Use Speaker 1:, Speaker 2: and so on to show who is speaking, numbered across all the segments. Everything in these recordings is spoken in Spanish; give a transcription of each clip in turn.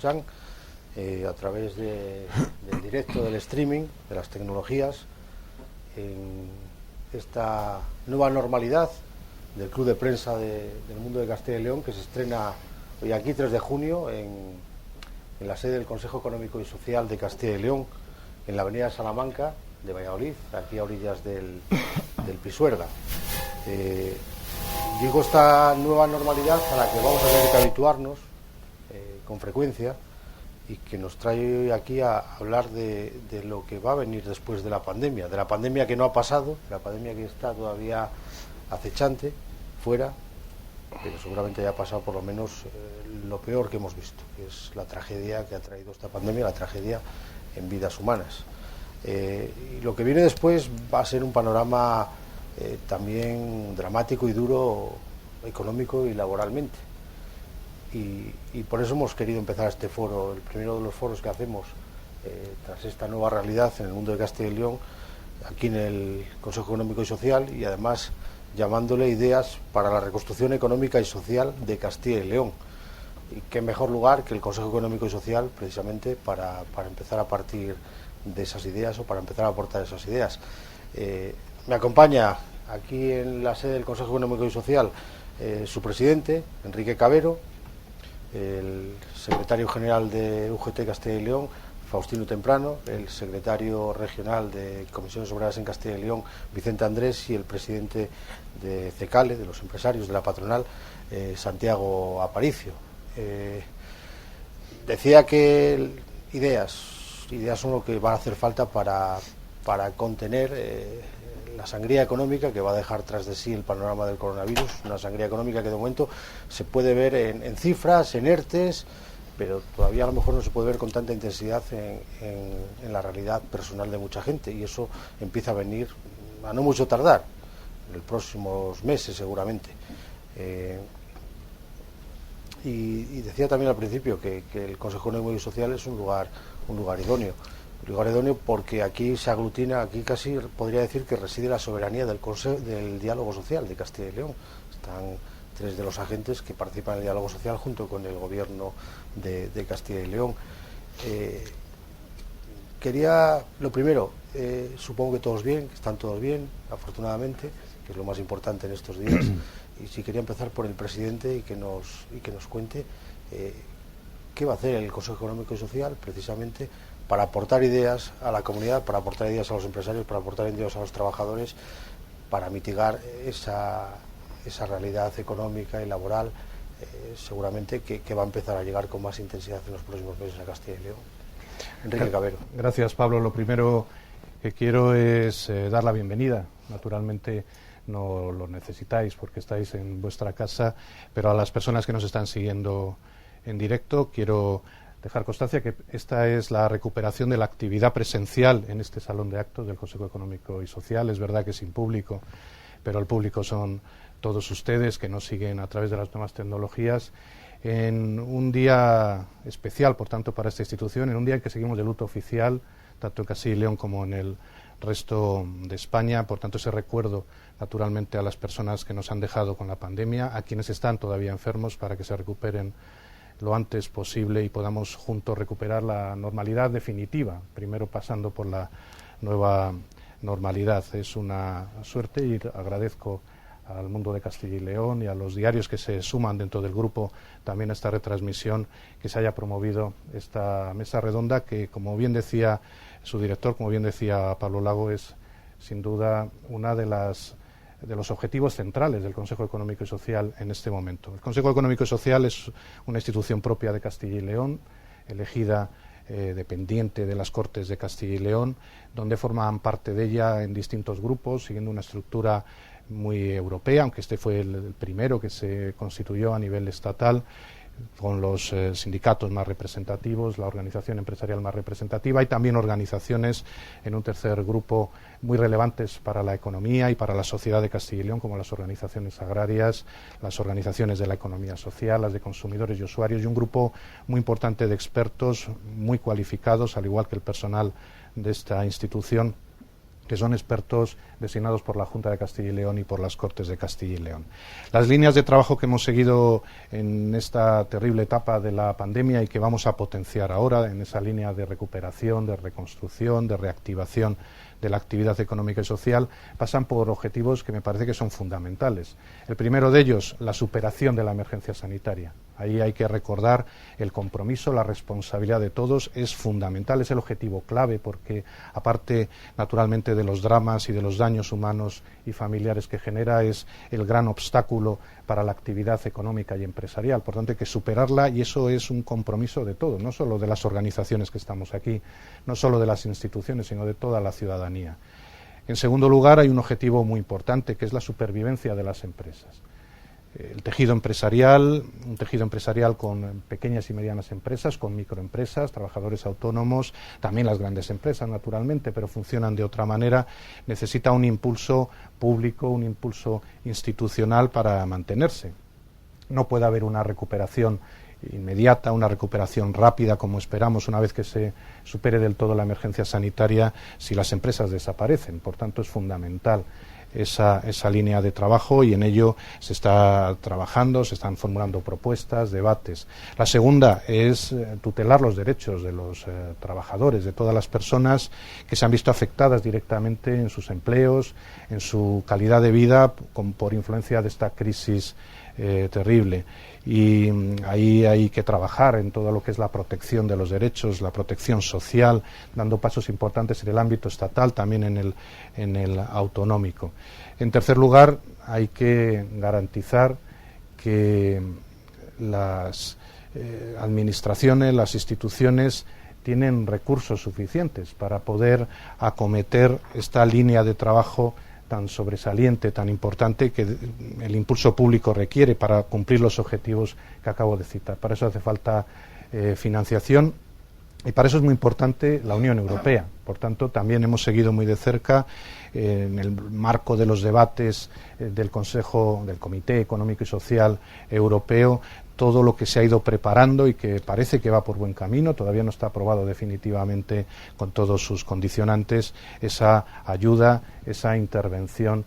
Speaker 1: escuchan a través del directo, del streaming, de las tecnologías, en esta nueva normalidad del Club de Prensa del Mundo de Castilla y León, que se estrena hoy aquí, 3 de junio, en la sede del Consejo Económico y Social de Castilla y León, en la avenida Salamanca de Valladolid, aquí a orillas del Pisuerga. Digo esta nueva normalidad a la que vamos a tener que habituarnos con frecuencia, y que nos trae hoy aquí a hablar de lo que va a venir después de la pandemia que no ha pasado, de la pandemia que está todavía acechante, fuera, pero seguramente ya ha pasado por lo menos lo peor que hemos visto, que es la tragedia que ha traído esta pandemia, la tragedia en vidas humanas. Y lo que viene después va a ser un panorama también dramático y duro, económico y laboralmente. Y por eso hemos querido empezar este foro, el primero de los foros que hacemos tras esta nueva realidad en el mundo de Castilla y León, aquí en el Consejo Económico y Social, y además llamándole Ideas para la Reconstrucción Económica y Social de Castilla y León. Y qué mejor lugar que el Consejo Económico y Social, precisamente para empezar a partir de esas ideas, o para empezar a aportar esas ideas. Me acompaña aquí en la sede del Consejo Económico y Social su presidente, Enrique Cabero, el secretario general de UGT Castilla y León, Faustino Temprano, el secretario regional de Comisiones Obreras en Castilla y León, Vicente Andrés, y el presidente de CECALE, de los empresarios de la patronal, Santiago Aparicio. Decía que ideas son lo que va a hacer falta para contener la sangría económica que va a dejar tras de sí el panorama del coronavirus, una sangría económica que de momento se puede ver en cifras, en ERTES, pero todavía a lo mejor no se puede ver con tanta intensidad en la realidad personal de mucha gente, y eso empieza a venir a no mucho tardar, en los próximos meses seguramente. Y decía también al principio que el Consejo Económico y Social es un lugar idóneo. Un lugar idóneo porque aquí se aglutina, aquí casi podría decir que reside la soberanía del diálogo social de Castilla y León. Están 3 de los agentes que participan en el diálogo social junto con el gobierno de Castilla y León. Quería, lo primero, supongo que todos bien, que están todos bien, afortunadamente, que es lo más importante en estos días. Y sí quería empezar por el presidente y que nos cuente qué va a hacer el Consejo Económico y Social precisamente para aportar ideas a la comunidad, para aportar ideas a los empresarios, para aportar ideas a los trabajadores, para mitigar esa realidad económica y laboral, seguramente que va a empezar a llegar con más intensidad en los próximos meses a Castilla y León. Enrique Cabero.
Speaker 2: Gracias, Pablo. Lo primero que quiero es dar la bienvenida. Naturalmente no lo necesitáis porque estáis en vuestra casa, pero a las personas que nos están siguiendo en directo quiero dejar constancia que esta es la recuperación de la actividad presencial en este salón de actos del Consejo Económico y Social. Es verdad que sin público, pero el público son todos ustedes que nos siguen a través de las nuevas tecnologías, en un día especial, por tanto, para esta institución, en un día en que seguimos de luto oficial, tanto en Castilla y León como en el resto de España. Por tanto, ese recuerdo naturalmente a las personas que nos han dejado con la pandemia, a quienes están todavía enfermos, para que se recuperen lo antes posible y podamos juntos recuperar la normalidad definitiva, primero pasando por la nueva normalidad. Es una suerte y agradezco al Mundo de Castilla y León y a los diarios que se suman dentro del grupo también a esta retransmisión, que se haya promovido esta mesa redonda que, como bien decía su director, como bien decía Pablo Lago, es sin duda una de los objetivos centrales del Consejo Económico y Social en este momento. El Consejo Económico y Social es una institución propia de Castilla y León, elegida dependiente de las Cortes de Castilla y León, donde forman parte de ella en distintos grupos, siguiendo una estructura muy europea, aunque este fue el primero que se constituyó a nivel estatal, con los sindicatos más representativos, la organización empresarial más representativa y también organizaciones en un tercer grupo muy relevantes para la economía y para la sociedad de Castilla y León, como las organizaciones agrarias, las organizaciones de la economía social, las de consumidores y usuarios, y un grupo muy importante de expertos muy cualificados, al igual que el personal de esta institución, que son expertos designados por la Junta de Castilla y León y por las Cortes de Castilla y León. Las líneas de trabajo que hemos seguido en esta terrible etapa de la pandemia y que vamos a potenciar ahora en esa línea de recuperación, de reconstrucción, de reactivación de la actividad económica y social, pasan por objetivos que me parece que son fundamentales. El primero de ellos, la superación de la emergencia sanitaria. Ahí hay que recordar el compromiso, la responsabilidad de todos, es fundamental, es el objetivo clave, porque aparte, naturalmente, de los dramas y de los daños humanos y familiares que genera, es el gran obstáculo para la actividad económica y empresarial. Por tanto, hay que superarla y eso es un compromiso de todos, no solo de las organizaciones que estamos aquí, no solo de las instituciones, sino de toda la ciudadanía. En segundo lugar, hay un objetivo muy importante, que es la supervivencia de las empresas. El tejido empresarial, un tejido empresarial con pequeñas y medianas empresas, con microempresas, trabajadores autónomos, también las grandes empresas, naturalmente, pero funcionan de otra manera, necesita un impulso público, un impulso institucional para mantenerse. No puede haber una recuperación inmediata, una recuperación rápida, como esperamos, una vez que se supere del todo la emergencia sanitaria, si las empresas desaparecen. Por tanto, es fundamental esa línea de trabajo y en ello se está trabajando, se están formulando propuestas, debates. La segunda es tutelar los derechos de los trabajadores, de todas las personas que se han visto afectadas directamente en sus empleos, en su calidad de vida por influencia de esta crisis terrible. Y ahí hay que trabajar en todo lo que es la protección de los derechos, la protección social, dando pasos importantes en el ámbito estatal, también en el autonómico. En tercer lugar, hay que garantizar que las administraciones, las instituciones tienen recursos suficientes para poder acometer esta línea de trabajo tan sobresaliente, tan importante, que el impulso público requiere para cumplir los objetivos que acabo de citar. Para eso hace falta financiación y para eso es muy importante la Unión Europea. Por tanto, también hemos seguido muy de cerca, en el marco de los debates del Consejo, del Comité Económico y Social Europeo, todo lo que se ha ido preparando y que parece que va por buen camino, todavía no está aprobado definitivamente con todos sus condicionantes, esa ayuda, esa intervención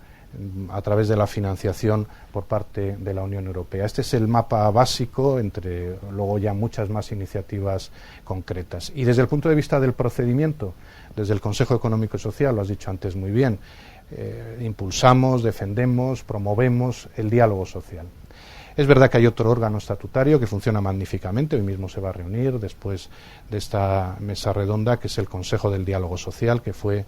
Speaker 2: a través de la financiación por parte de la Unión Europea. Este es el mapa básico, entre luego ya muchas más iniciativas concretas. Y desde el punto de vista del procedimiento, desde el Consejo Económico y Social, lo has dicho antes muy bien, impulsamos, defendemos, promovemos el diálogo social. Es verdad que hay otro órgano estatutario que funciona magníficamente, hoy mismo se va a reunir después de esta mesa redonda, que es el Consejo del Diálogo Social, que fue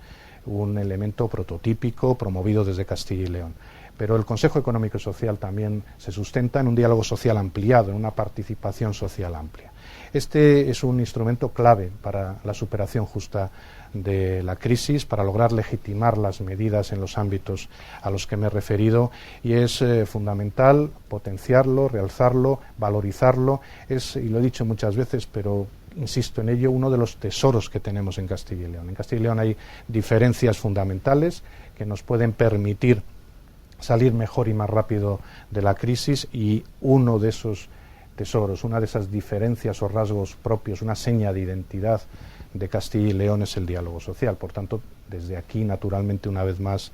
Speaker 2: un elemento prototípico promovido desde Castilla y León. Pero el Consejo Económico y Social también se sustenta en un diálogo social ampliado, en una participación social amplia. Este es un instrumento clave para la superación justa de la crisis, para lograr legitimar las medidas en los ámbitos a los que me he referido, y es fundamental potenciarlo, realzarlo, valorizarlo. Es, y lo he dicho muchas veces, pero insisto en ello, uno de los tesoros que tenemos en Castilla y León. En Castilla y León hay diferencias fundamentales que nos pueden permitir salir mejor y más rápido de la crisis, y uno de esos tesoros, una de esas diferencias o rasgos propios, una seña de identidad de Castilla y León es el diálogo social. Por tanto, desde aquí, naturalmente, una vez más,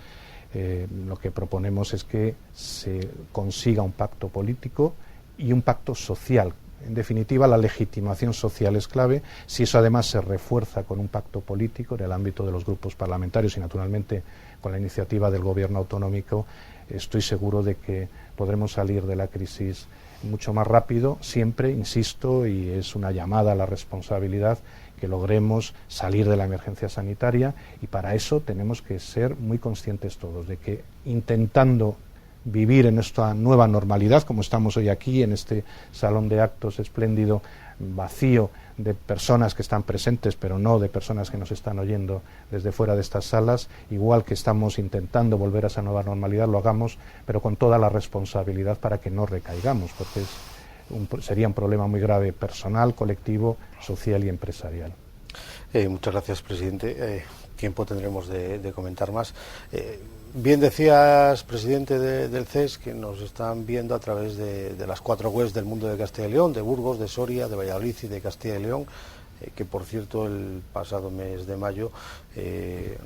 Speaker 2: lo que proponemos es que se consiga un pacto político y un pacto social. En definitiva, la legitimación social es clave. Si eso además se refuerza con un pacto político en el ámbito de los grupos parlamentarios y, naturalmente, con la iniciativa del Gobierno autonómico, estoy seguro de que podremos salir de la crisis mucho más rápido, siempre, insisto, y es una llamada a la responsabilidad, que logremos salir de la emergencia sanitaria, y para eso tenemos que ser muy conscientes todos de que, intentando vivir en esta nueva normalidad, como estamos hoy aquí en este salón de actos espléndido, vacío de personas que están presentes, pero no de personas que nos están oyendo desde fuera de estas salas, igual que estamos intentando volver a esa nueva normalidad, lo hagamos, pero con toda la responsabilidad para que no recaigamos, porque sería un problema muy grave personal, colectivo, social y empresarial.
Speaker 1: Muchas gracias, presidente. Tiempo tendremos de comentar más. Bien decías, presidente del CES, que nos están viendo a través de las 4 webs del mundo de Castilla y León, de Burgos, de Soria, de Valladolid y de Castilla y León. que por cierto el pasado mes de mayo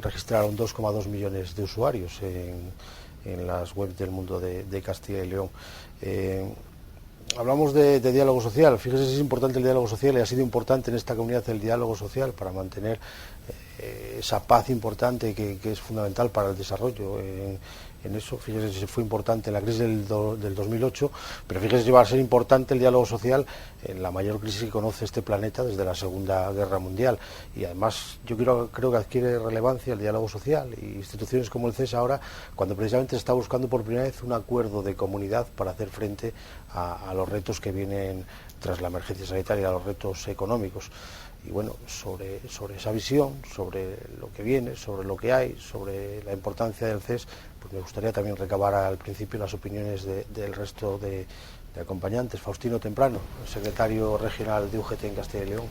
Speaker 1: registraron 2,2 millones de usuarios en las webs del Mundo de Castilla y León. Hablamos de diálogo social. Fíjese si es importante el diálogo social, y ha sido importante en esta comunidad el diálogo social para mantener esa paz importante que es fundamental para el desarrollo. En eso, fíjese si fue importante en la crisis del 2008, pero fíjese si va a ser importante el diálogo social en la mayor crisis que conoce este planeta desde la Segunda Guerra Mundial. Y además yo creo que adquiere relevancia el diálogo social, y instituciones como el CES ahora, cuando precisamente se está buscando por primera vez un acuerdo de comunidad para hacer frente a los retos que vienen tras la emergencia sanitaria, a los retos económicos. Y bueno, sobre esa visión, sobre lo que viene, sobre lo que hay, sobre la importancia del CES, pues me gustaría también recabar al principio las opiniones del resto de acompañantes. Faustino Temprano, secretario regional de UGT en Castilla y León.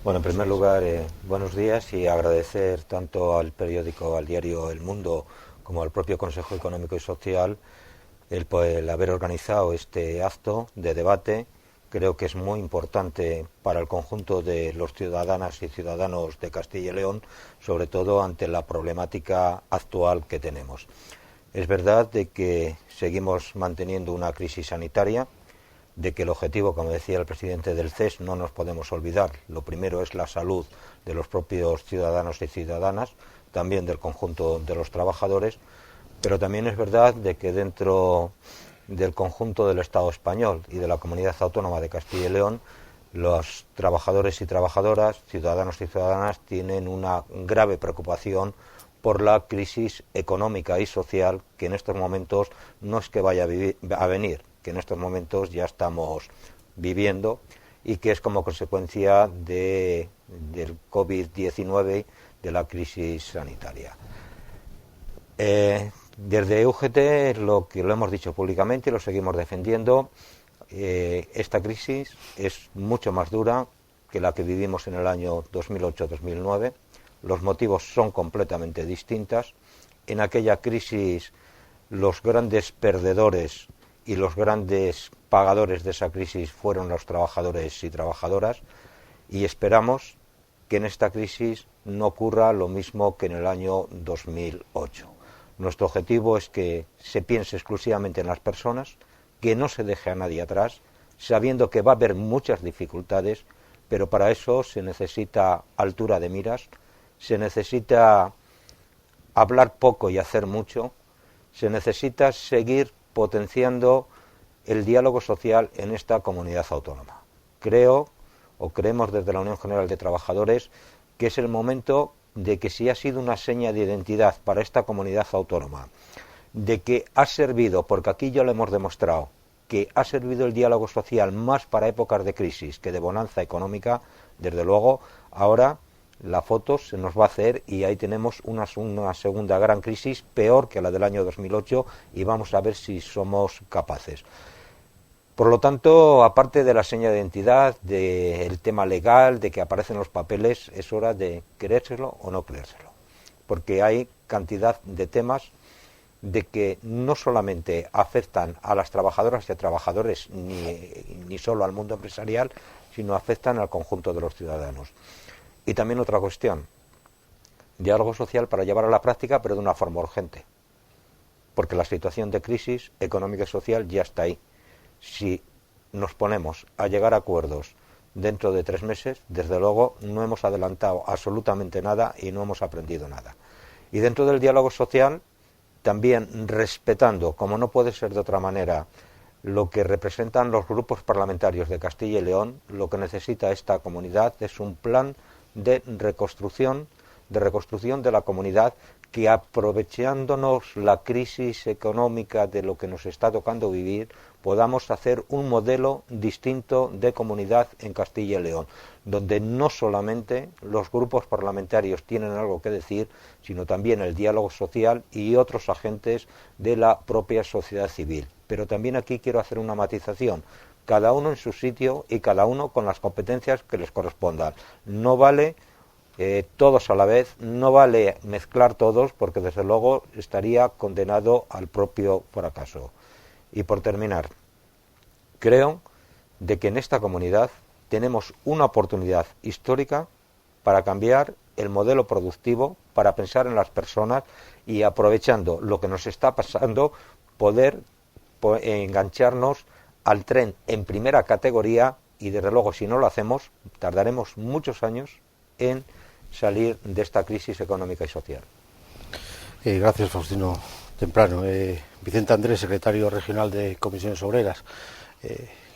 Speaker 3: Bueno, en primer lugar, buenos días, y agradecer tanto al periódico, al diario El Mundo, como al propio Consejo Económico y Social el haber organizado este acto de debate. Creo que es muy importante para el conjunto de los ciudadanas y ciudadanos de Castilla y León, sobre todo ante la problemática actual que tenemos. Es verdad de que seguimos manteniendo una crisis sanitaria, de que el objetivo, como decía el presidente del CES, no nos podemos olvidar. Lo primero es la salud de los propios ciudadanos y ciudadanas, también del conjunto de los trabajadores, pero también es verdad de que dentro del conjunto del Estado español y de la Comunidad Autónoma de Castilla y León, los trabajadores y trabajadoras, ciudadanos y ciudadanas, tienen una grave preocupación por la crisis económica y social que en estos momentos no es que vaya a venir, que en estos momentos ya estamos viviendo, y que es como consecuencia del COVID-19, de la crisis sanitaria. Desde UGT lo hemos dicho públicamente y lo seguimos defendiendo. Esta crisis es mucho más dura que la que vivimos en el año 2008-2009. Los motivos son completamente distintos. En aquella crisis los grandes perdedores y los grandes pagadores de esa crisis fueron los trabajadores y trabajadoras, y esperamos que en esta crisis no ocurra lo mismo que en el año 2008. Nuestro objetivo es que se piense exclusivamente en las personas, que no se deje a nadie atrás, sabiendo que va a haber muchas dificultades, pero para eso se necesita altura de miras, se necesita hablar poco y hacer mucho, se necesita seguir potenciando el diálogo social en esta comunidad autónoma. Creemos desde la Unión General de Trabajadores que es el momento de que si ha sido una seña de identidad para esta comunidad autónoma, de que ha servido, porque aquí ya lo hemos demostrado, que ha servido el diálogo social más para épocas de crisis que de bonanza económica, desde luego ahora la foto se nos va a hacer y ahí tenemos una segunda gran crisis, peor que la del año 2008, y vamos a ver si somos capaces. Por lo tanto, aparte de la seña de identidad, del tema legal, de que aparecen los papeles, es hora de creérselo o no creérselo. Porque hay cantidad de temas de que no solamente afectan a las trabajadoras y a trabajadores, ni solo al mundo empresarial, sino afectan al conjunto de los ciudadanos. Y también otra cuestión, diálogo social para llevar a la práctica, pero de una forma urgente. Porque la situación de crisis económica y social ya está ahí. Si nos ponemos a llegar a acuerdos dentro de 3 meses, desde luego no hemos adelantado absolutamente nada y no hemos aprendido nada. Y dentro del diálogo social, también respetando, como no puede ser de otra manera, lo que representan los grupos parlamentarios de Castilla y León, lo que necesita esta comunidad es un plan de reconstrucción de la comunidad, que aprovechándonos la crisis económica de lo que nos está tocando vivir, podamos hacer un modelo distinto de comunidad en Castilla y León, donde no solamente los grupos parlamentarios tienen algo que decir, sino también el diálogo social y otros agentes de la propia sociedad civil. Pero también aquí quiero hacer una matización, cada uno en su sitio y cada uno con las competencias que les correspondan. No vale todos a la vez, no vale mezclar todos, porque desde luego estaría condenado al propio fracaso. Y por terminar, creo de que en esta comunidad tenemos una oportunidad histórica para cambiar el modelo productivo, para pensar en las personas y, aprovechando lo que nos está pasando, poder engancharnos al tren en primera categoría, y desde luego, si no lo hacemos, tardaremos muchos años en salir de esta crisis económica y social.
Speaker 1: Gracias, Faustino Temprano. Vicente Andrés, secretario regional de Comisiones Obreras.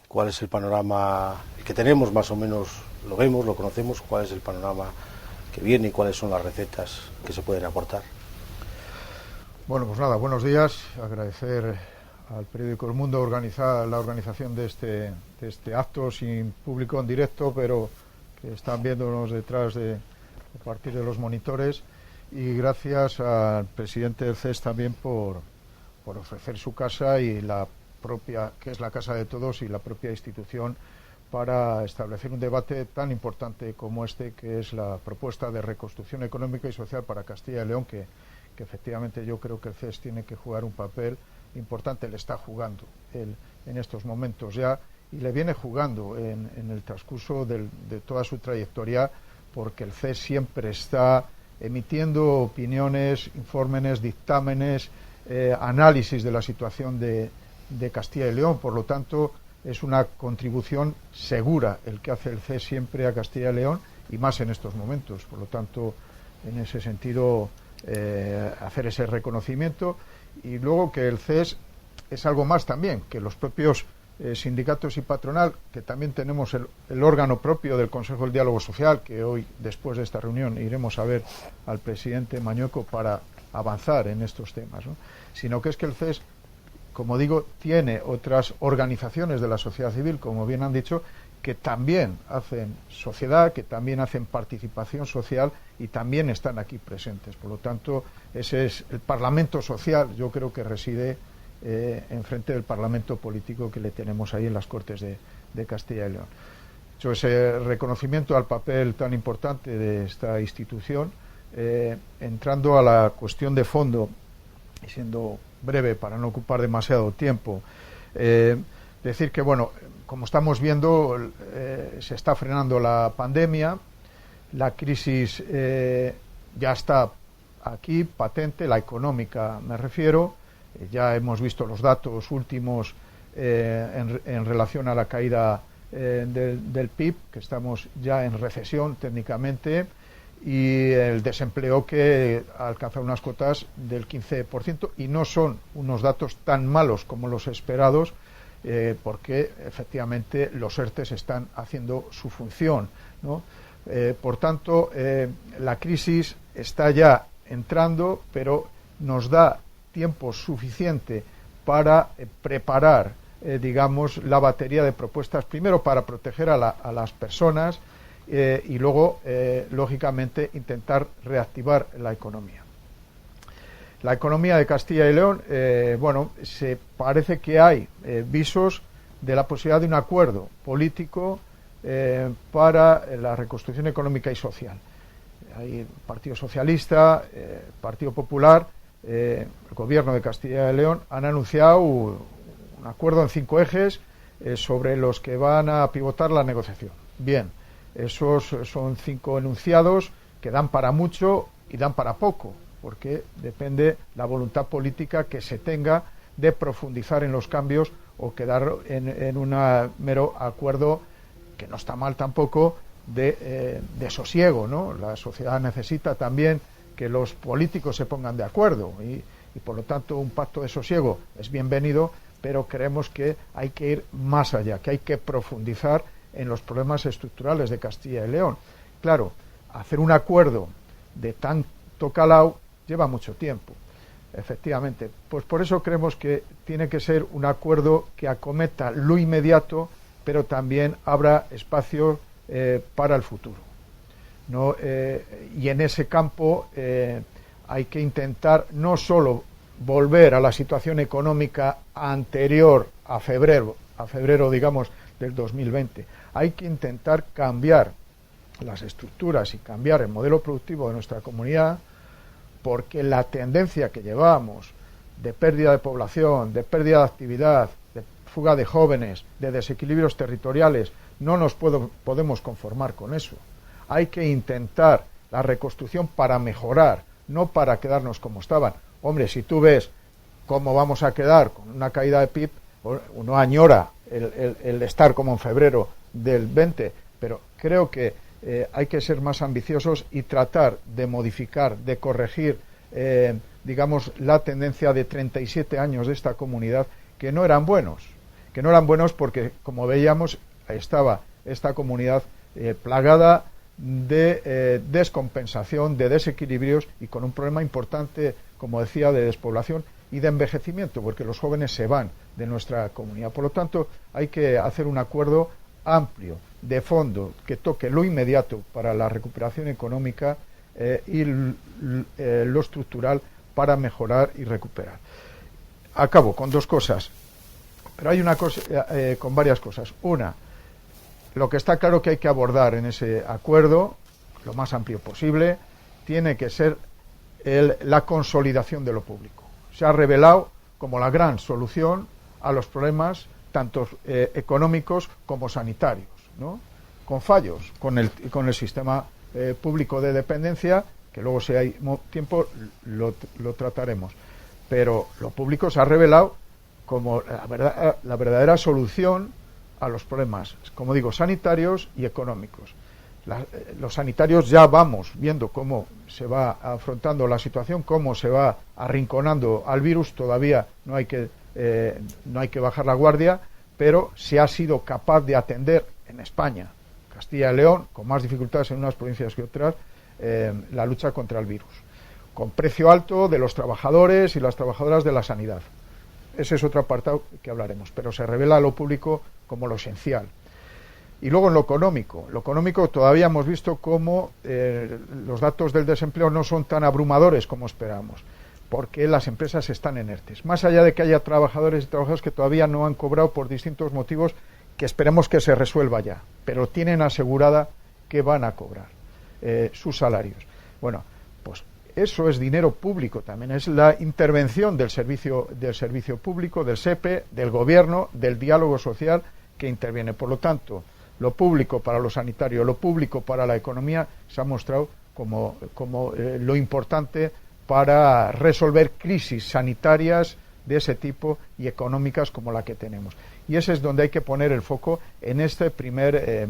Speaker 1: ¿Cuál es el panorama que tenemos? Más o menos lo vemos, lo conocemos. ¿Cuál es el panorama que viene y cuáles son las recetas que se pueden aportar?
Speaker 4: Bueno, pues nada, buenos días. Agradecer al periódico El Mundo la organización de este acto sin público en directo, pero que están viéndonos detrás a partir de los monitores, y gracias al presidente del CES también por ofrecer su casa y la propia, que es la casa de todos, y la propia institución, para establecer un debate tan importante como este, que es la propuesta de reconstrucción económica y social para Castilla y León, que efectivamente yo creo que el CES tiene que jugar un papel importante, le está jugando en estos momentos ya, y le viene jugando en el transcurso de toda su trayectoria, porque el CES siempre está emitiendo opiniones, informes, dictámenes, análisis de la situación de Castilla y León. Por lo tanto, es una contribución segura el que hace el CES siempre a Castilla y León, y más en estos momentos. Por lo tanto, en ese sentido, hacer ese reconocimiento. Y luego que el CES es algo más también, que los propios sindicatos y patronal, que también tenemos el órgano propio del Consejo del Diálogo Social, que hoy, después de esta reunión, iremos a ver al presidente Mañueco para avanzar en estos temas, ¿no? Sino que es que el CES, como digo, tiene otras organizaciones de la sociedad civil, como bien han dicho, que también hacen sociedad, que también hacen participación social y también están aquí presentes. Por lo tanto, ese es el Parlamento social, yo creo que reside enfrente del Parlamento político que le tenemos ahí en las Cortes de Castilla y León. Hecho ese reconocimiento al papel tan importante de esta institución, entrando a la cuestión de fondo, y siendo breve para no ocupar demasiado tiempo, decir que, bueno, como estamos viendo, se está frenando la pandemia, la crisis ya está aquí, patente, la económica me refiero. Ya hemos visto los datos últimos en relación a la caída del PIB, que estamos ya en recesión técnicamente, y el desempleo que alcanza unas cotas del 15%, y no son unos datos tan malos como los esperados, porque efectivamente los ERTEs están haciendo su función, ¿no? Por tanto, la crisis está ya entrando, pero nos da tiempo suficiente para preparar, digamos, la batería de propuestas, primero para proteger a las personas y luego, lógicamente, intentar reactivar la economía. La economía de Castilla y León, bueno, se parece que hay visos de la posibilidad de un acuerdo político para la reconstrucción económica y social. Hay el Partido Socialista, el Partido Popular, el Gobierno de Castilla y León han anunciado un acuerdo en 5 ejes sobre los que van a pivotar la negociación. Bien, esos son 5 enunciados que dan para mucho y dan para poco, porque depende la voluntad política que se tenga de profundizar en los cambios o quedar en un mero acuerdo, que no está mal tampoco, de sosiego, ¿no? La sociedad necesita también que los políticos se pongan de acuerdo y por lo tanto un pacto de sosiego es bienvenido, pero creemos que hay que ir más allá, que hay que profundizar en los problemas estructurales de Castilla y León. Claro, hacer un acuerdo de tanto calado lleva mucho tiempo, efectivamente. Pues por eso creemos que tiene que ser un acuerdo que acometa lo inmediato, pero también abra espacio para el futuro, ¿no? Y en ese campo hay que intentar no solo volver a la situación económica anterior a febrero digamos del 2020, hay que intentar cambiar las estructuras y cambiar el modelo productivo de nuestra comunidad, porque la tendencia que llevamos de pérdida de población, de pérdida de actividad, de fuga de jóvenes, de desequilibrios territoriales, no nos podemos conformar con eso. Hay que intentar la reconstrucción para mejorar, no para quedarnos como estaban. Hombre, si tú ves cómo vamos a quedar con una caída de PIB, uno añora el estar como en febrero del 20, pero creo que hay que ser más ambiciosos y tratar de modificar, de corregir, digamos, la tendencia de 37 años de esta comunidad que no eran buenos porque, como veíamos, estaba esta comunidad plagada de descompensación, de desequilibrios y con un problema importante, como decía, de despoblación y de envejecimiento, porque los jóvenes se van de nuestra comunidad. Por lo tanto, hay que hacer un acuerdo amplio, de fondo, que toque lo inmediato para la recuperación económica y lo estructural para mejorar y recuperar. Acabo con dos cosas, pero hay una cosa, con varias cosas. Una, lo que está claro que hay que abordar en ese acuerdo, lo más amplio posible, tiene que ser la consolidación de lo público. Se ha revelado como la gran solución a los problemas tanto económicos como sanitarios, ¿no? Con fallos, con el sistema público de dependencia, que luego, si hay tiempo, lo trataremos. Pero lo público se ha revelado como la verdadera solución a los problemas, como digo, sanitarios y económicos. Los sanitarios ya vamos viendo cómo se va afrontando la situación, cómo se va arrinconando al virus. Todavía no hay que bajar la guardia, pero se ha sido capaz de atender en España, Castilla y León, con más dificultades en unas provincias que otras, la lucha contra el virus, con precio alto de los trabajadores y las trabajadoras de la sanidad. Ese es otro apartado que hablaremos, pero se revela a lo público como lo esencial. Y luego en lo económico todavía hemos visto cómo los datos del desempleo no son tan abrumadores como esperábamos, porque las empresas están en ERTES. Más allá de que haya trabajadores y trabajadoras que todavía no han cobrado por distintos motivos, que esperemos que se resuelva ya, pero tienen asegurada que van a cobrar sus salarios. Bueno, pues eso es dinero público también, es la intervención del servicio público, del SEPE, del gobierno, del diálogo social que interviene. Por lo tanto, lo público para lo sanitario, lo público para la economía se ha mostrado como lo importante para resolver crisis sanitarias de ese tipo y económicas como la que tenemos. Y ese es donde hay que poner el foco en este primer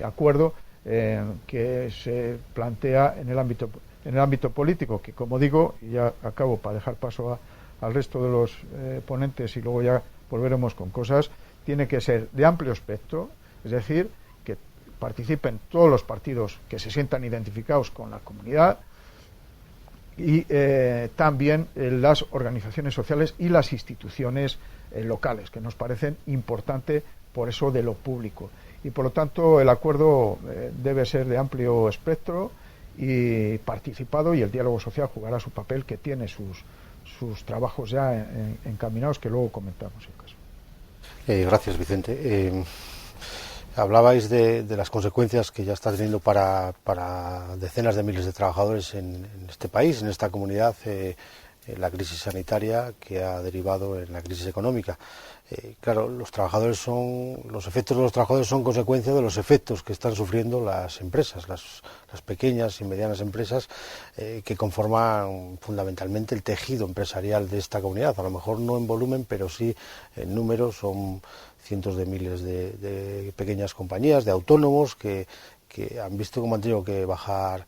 Speaker 4: acuerdo que se plantea en el ámbito político, que, como digo, y ya acabo para dejar paso al resto de los ponentes y luego ya volveremos con cosas, tiene que ser de amplio espectro, es decir, que participen todos los partidos que se sientan identificados con la comunidad y también las organizaciones sociales y las instituciones locales, que nos parecen importantes por eso de lo público. Y por lo tanto el acuerdo debe ser de amplio espectro y participado, y el diálogo social jugará su papel, que tiene sus trabajos ya encaminados, que luego comentamos en caso.
Speaker 1: Gracias, Vicente. Hablabais de las consecuencias que ya está teniendo para decenas de miles de trabajadores en este país, en esta comunidad, la crisis sanitaria que ha derivado en la crisis económica. Claro, los efectos de los trabajadores son consecuencia de los efectos que están sufriendo las empresas, las pequeñas y medianas empresas que conforman fundamentalmente el tejido empresarial de esta comunidad. A lo mejor no en volumen, pero sí en números. Son cientos de miles de pequeñas compañías, de autónomos que han visto cómo han tenido que bajar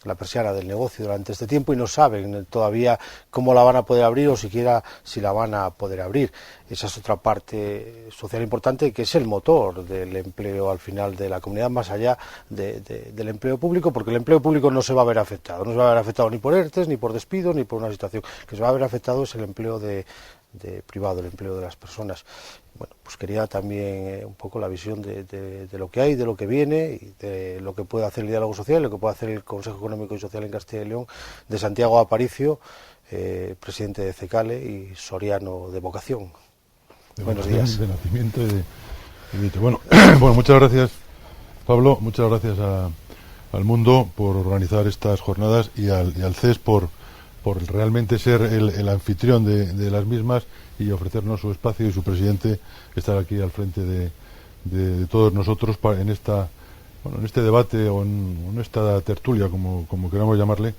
Speaker 1: la persiana del negocio durante este tiempo y no saben todavía cómo la van a poder abrir o siquiera si la van a poder abrir. Esa es otra parte social importante, que es el motor del empleo al final de la comunidad, más allá del empleo público, porque el empleo público no se va a ver afectado. No se va a ver afectado ni por ERTES, ni por despidos, ni por una situación. Que se va a ver afectado es el empleo privado, el empleo de las personas. Bueno, pues quería también un poco la visión de lo que hay, de lo que viene, y de lo que puede hacer el diálogo social, lo que puede hacer el Consejo Económico y Social en Castilla y León, de Santiago Aparicio, presidente de CECALE y soriano de vocación. Buenos días.
Speaker 5: De nacimiento y de bueno, muchas gracias, Pablo, muchas gracias al Mundo por organizar estas jornadas y al CES por por realmente ser el anfitrión de las mismas y ofrecernos su espacio, y su presidente estar aquí al frente de todos nosotros en este debate o en esta tertulia, como queramos llamarle,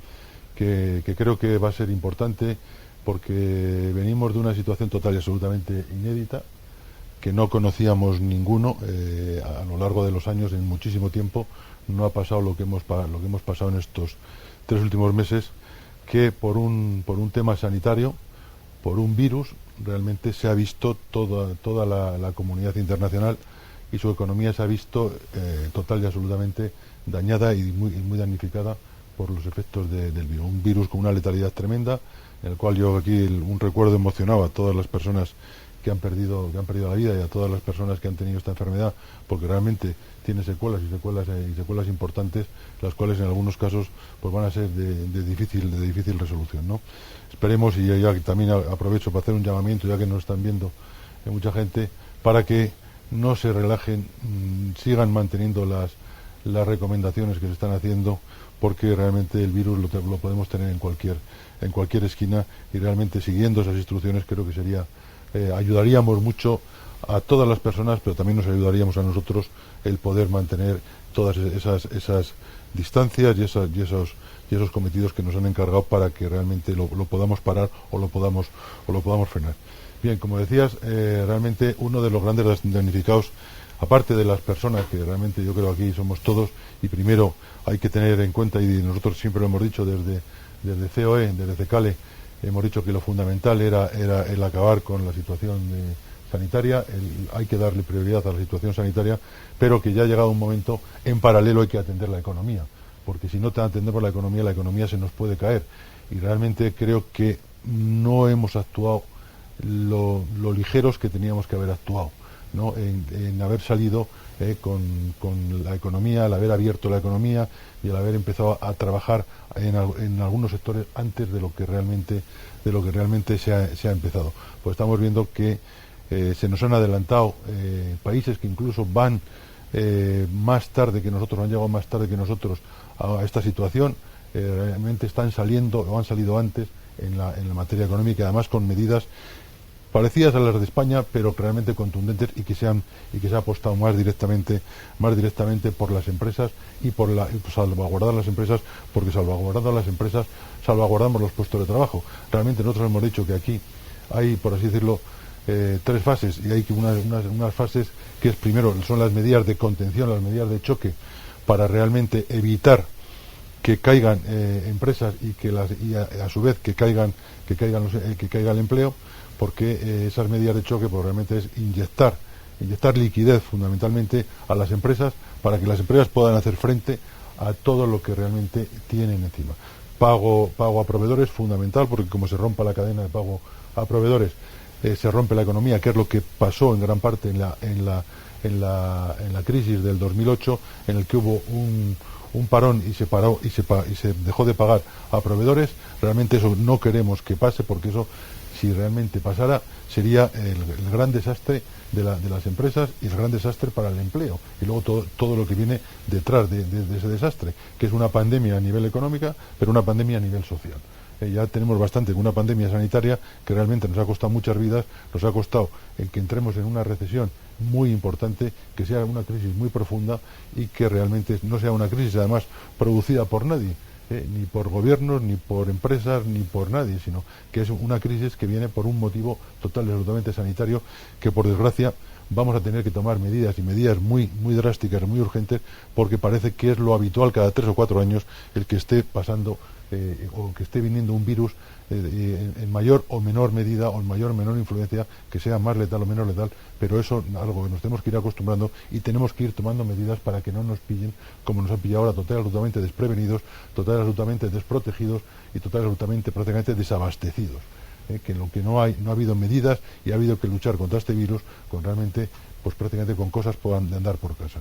Speaker 5: que creo que va a ser importante, porque venimos de una situación total y absolutamente inédita, que no conocíamos ninguno a lo largo de los años. En muchísimo tiempo no ha pasado lo que hemos pasado en estos 3 últimos meses, que por un tema sanitario, por un virus, realmente se ha visto toda la comunidad internacional, y su economía se ha visto total y absolutamente dañada y muy damnificada por los efectos del virus. Un virus con una letalidad tremenda, en el cual yo aquí un recuerdo emocionaba a todas las personas que han perdido la vida, y a todas las personas que han tenido esta enfermedad, porque realmente tiene secuelas y secuelas importantes, las cuales en algunos casos pues van a ser de difícil resolución, ¿no? Esperemos, y ya también aprovecho para hacer un llamamiento, ya que nos están viendo mucha gente, para que no se relajen, sigan manteniendo las recomendaciones que se están haciendo, porque realmente el virus lo podemos tener en cualquier esquina, y realmente siguiendo esas instrucciones creo que ayudaríamos mucho a todas las personas, pero también nos ayudaríamos a nosotros el poder mantener todas esas distancias y esos cometidos que nos han encargado, para que realmente lo podamos parar o lo podamos frenar. Bien, como decías, realmente uno de los grandes damnificados, aparte de las personas, que realmente yo creo aquí somos todos, y primero hay que tener en cuenta, y nosotros siempre lo hemos dicho desde COE, desde CECALE, hemos dicho que lo fundamental era el acabar con la situación sanitaria, hay que darle prioridad a la situación sanitaria, pero que ya ha llegado un momento, en paralelo hay que atender la economía, porque si no atendemos la economía se nos puede caer, y realmente creo que no hemos actuado lo ligeros que teníamos que haber actuado, ¿no? En haber salido con la economía, al haber abierto la economía y al haber empezado a trabajar en algunos sectores antes de lo que realmente se ha empezado. Pues estamos viendo que se nos han adelantado países que incluso van más tarde que nosotros, han llegado más tarde que nosotros a esta situación, realmente están saliendo o han salido antes en la materia económica, además con medidas parecidas a las de España, pero realmente contundentes, y que se ha apostado más directamente por las empresas y por salvaguardar las empresas, porque salvaguardando las empresas salvaguardamos los puestos de trabajo. Realmente nosotros hemos dicho que aquí hay, por así decirlo, 3 fases, y hay unas fases que es, primero, son las medidas de contención, las medidas de choque, para realmente evitar que caigan empresas y a su vez que caiga el empleo, porque esas medidas de choque pues realmente es inyectar liquidez fundamentalmente a las empresas, para que las empresas puedan hacer frente a todo lo que realmente tienen encima. Pago a proveedores, fundamental, porque como se rompa la cadena de pago a proveedores, se rompe la economía, que es lo que pasó en gran parte en la crisis del 2008, en el que hubo un parón y se dejó de pagar a proveedores. Realmente eso no queremos que pase, porque eso, si realmente pasara, sería el gran desastre de las empresas, y el gran desastre para el empleo, y luego todo lo que viene detrás de ese desastre, que es una pandemia a nivel económica, pero una pandemia a nivel social. Ya tenemos bastante con una pandemia sanitaria que realmente nos ha costado muchas vidas, nos ha costado el que entremos en una recesión muy importante, que sea una crisis muy profunda, y que realmente no sea una crisis además producida por nadie, ni por gobiernos, ni por empresas, ni por nadie, sino que es una crisis que viene por un motivo total y absolutamente sanitario, que por desgracia vamos a tener que tomar medidas, y medidas muy drásticas, muy urgentes, porque parece que es lo habitual cada 3 o 4 años el que esté pasando o que esté viniendo un virus en mayor o menor medida, o en mayor o menor influencia, que sea más letal o menos letal, pero eso es algo que nos tenemos que ir acostumbrando, y tenemos que ir tomando medidas para que no nos pillen como nos han pillado ahora, total y absolutamente desprevenidos, total y absolutamente desprotegidos, y total y absolutamente prácticamente desabastecidos. Que lo que no ha habido medidas, y ha habido que luchar contra este virus con realmente, pues prácticamente con cosas puedan andar por casa.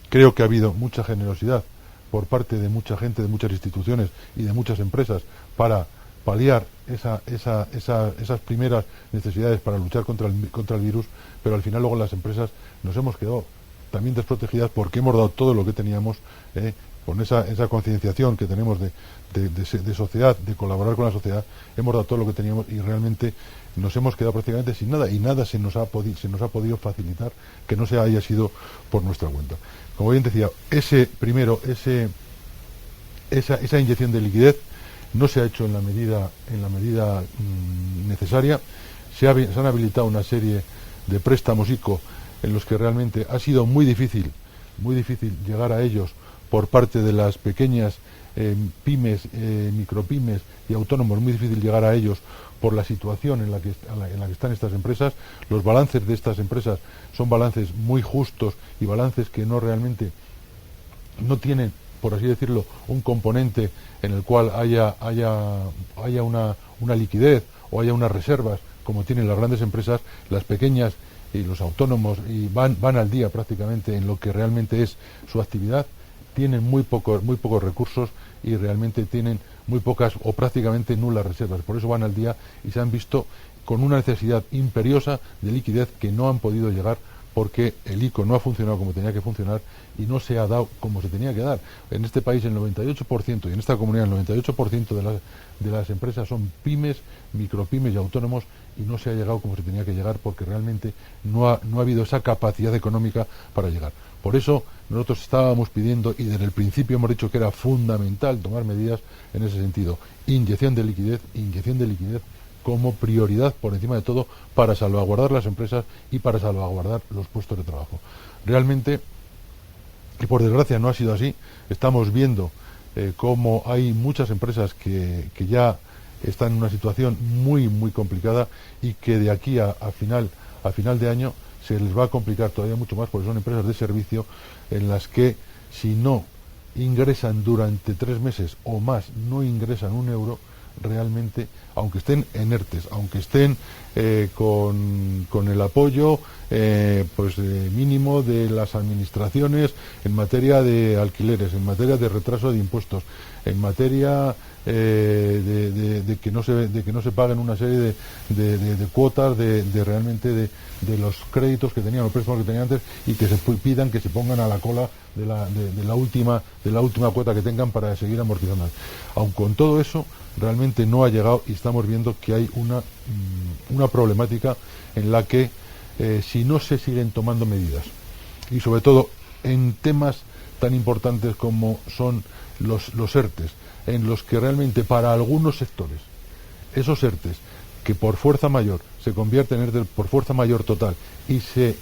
Speaker 5: Creo que ha habido mucha generosidad por parte de mucha gente, de muchas instituciones y de muchas empresas, para paliar esas primeras necesidades para luchar contra el virus, pero al final luego las empresas nos hemos quedado también desprotegidas, porque hemos dado todo lo que teníamos con esa concienciación que tenemos de sociedad, de colaborar con la sociedad, hemos dado todo lo que teníamos y realmente nos hemos quedado prácticamente sin nada, y nada se nos ha podido facilitar que no se haya sido por nuestra cuenta. Como bien decía, esa inyección de liquidez no se ha hecho en la medida necesaria. Se han habilitado una serie de préstamos ICO en los que realmente ha sido muy difícil llegar a ellos por parte de las pequeñas pymes, micropymes y autónomos, muy difícil llegar a ellos por la situación en la que están estas empresas. Los balances de estas empresas son balances muy justos y balances que no tienen, por así decirlo, un componente en el cual haya una liquidez o haya unas reservas como tienen las grandes empresas. Las pequeñas y los autónomos van al día prácticamente en lo que realmente es su actividad, tienen muy pocos recursos y realmente tienen muy pocas o prácticamente nulas reservas. Por eso van al día y se han visto con una necesidad imperiosa de liquidez que no han podido llegar porque el ICO no ha funcionado como tenía que funcionar y no se ha dado como se tenía que dar. En este país el 98% y en esta comunidad el 98% de las empresas son pymes, micropymes y autónomos, y no se ha llegado como se tenía que llegar porque realmente no ha habido esa capacidad económica para llegar. Por eso nosotros estábamos pidiendo, y desde el principio hemos dicho que era fundamental tomar medidas en ese sentido, inyección de liquidez como prioridad por encima de todo para salvaguardar las empresas y para salvaguardar los puestos de trabajo. Realmente, y por desgracia no ha sido así, estamos viendo cómo hay muchas empresas que ya están en una situación muy muy complicada y que de aquí a final de año se les va a complicar todavía mucho más, porque son empresas de servicio en las que si no ingresan durante 3 meses o más, no ingresan un euro, realmente, aunque estén en ERTES, aunque estén con el apoyo mínimo de las administraciones en materia de alquileres, en materia de retraso de impuestos, en materia de que no se paguen una serie de cuotas de los créditos que tenían, los préstamos que tenían antes, y que se pidan que se pongan a la cola de la última cuota que tengan para seguir amortizando. Aun con todo eso, realmente no ha llegado, y estamos viendo que hay una problemática en la que si no se siguen tomando medidas, y sobre todo en temas tan importantes como son los ERTES, en los que realmente para algunos sectores esos ERTES que por fuerza mayor se convierten en ERTES por fuerza mayor total y se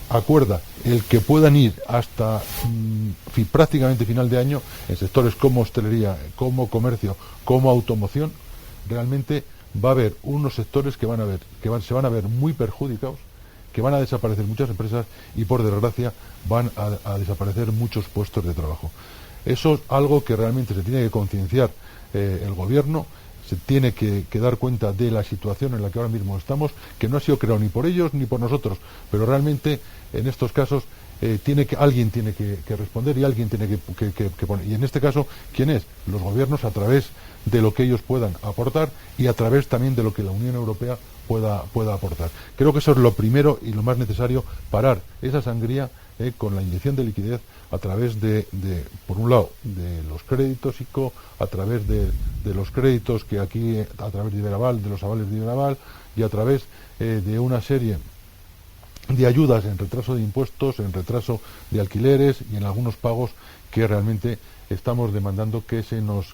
Speaker 5: acuerda el que puedan ir hasta prácticamente final de año en sectores como hostelería, como comercio, como automoción, realmente va a haber unos sectores que se van a ver muy perjudicados, que van a desaparecer muchas empresas y por desgracia van a desaparecer muchos puestos de trabajo. Eso es algo que realmente se tiene que concienciar el gobierno, se tiene que dar cuenta de la situación en la que ahora mismo estamos, que no ha sido creado ni por ellos ni por nosotros, pero realmente en estos casos alguien tiene que responder y alguien tiene que poner. Y en este caso, ¿quién es? Los gobiernos, a través de lo que ellos puedan aportar y a través también de lo que la Unión Europea pueda aportar. Creo que eso es lo primero y lo más necesario, parar esa sangría con la inyección de liquidez a través por un lado, de los créditos ICO, a través de los créditos que aquí, a través de Iberaval, de los avales de Iberaval, y a través de una serie de ayudas en retraso de impuestos, en retraso de alquileres y en algunos pagos que realmente estamos demandando que se nos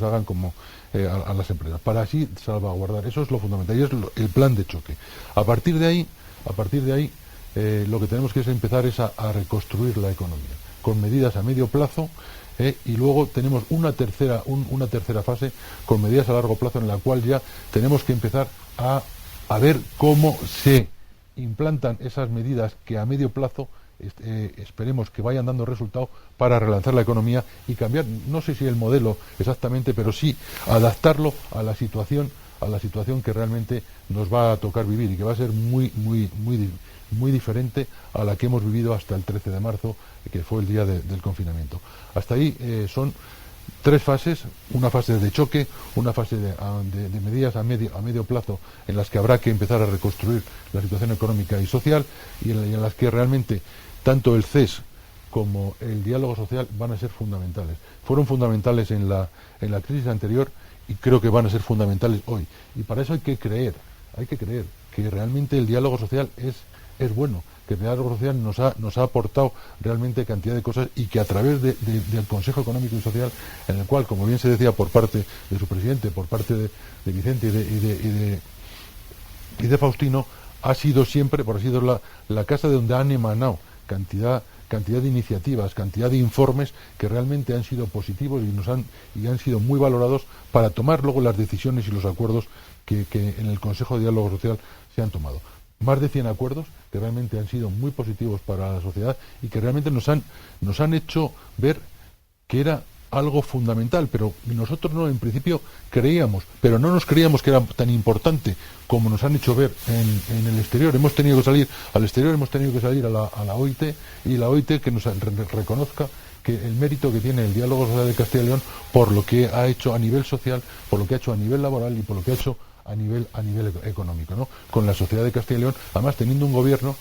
Speaker 5: hagan como a las empresas, para así salvaguardar. Eso es lo fundamental y es el plan de choque. A partir de ahí lo que tenemos que empezar es a reconstruir la economía con medidas a medio plazo, y luego tenemos una tercera fase con medidas a largo plazo, en la cual ya tenemos que empezar a ver cómo se implantan esas medidas que a medio plazo esperemos que vayan dando resultado para relanzar la economía y cambiar, no sé si el modelo exactamente, pero sí adaptarlo a la situación que realmente nos va a tocar vivir y que va a ser muy diferente a la que hemos vivido hasta el 13 de marzo, que fue el día del confinamiento. Hasta ahí son 3 fases: una fase de choque, una fase de medidas a medio plazo en las que habrá que empezar a reconstruir la situación económica y social, y en las que realmente tanto el CES como el diálogo social van a ser fundamentales. Fueron fundamentales en la crisis anterior y creo que van a ser fundamentales hoy. Y para eso hay que creer que realmente el diálogo social es bueno, que el diálogo social nos ha aportado realmente cantidad de cosas y que a través del Consejo Económico y Social, en el cual, como bien se decía por parte de su presidente, por parte de Vicente y de Faustino, ha sido siempre, por así decirlo, la casa de donde han emanado cantidad de iniciativas, cantidad de informes que realmente han sido positivos y han sido muy valorados para tomar luego las decisiones y los acuerdos que en el Consejo de Diálogo Social se han tomado. Más de 100 acuerdos que realmente han sido muy positivos para la sociedad y que realmente nos han hecho ver que era algo fundamental, pero nosotros no, en principio creíamos, pero no nos creíamos que era tan importante como nos han hecho ver en el exterior. Hemos tenido que salir al exterior, hemos tenido que salir a la OIT, y la OIT que nos reconozca que el mérito que tiene el diálogo social de Castilla y León por lo que ha hecho a nivel social, por lo que ha hecho a nivel laboral y por lo que ha hecho a nivel económico, ¿no? Con la sociedad de Castilla y León, además teniendo un gobierno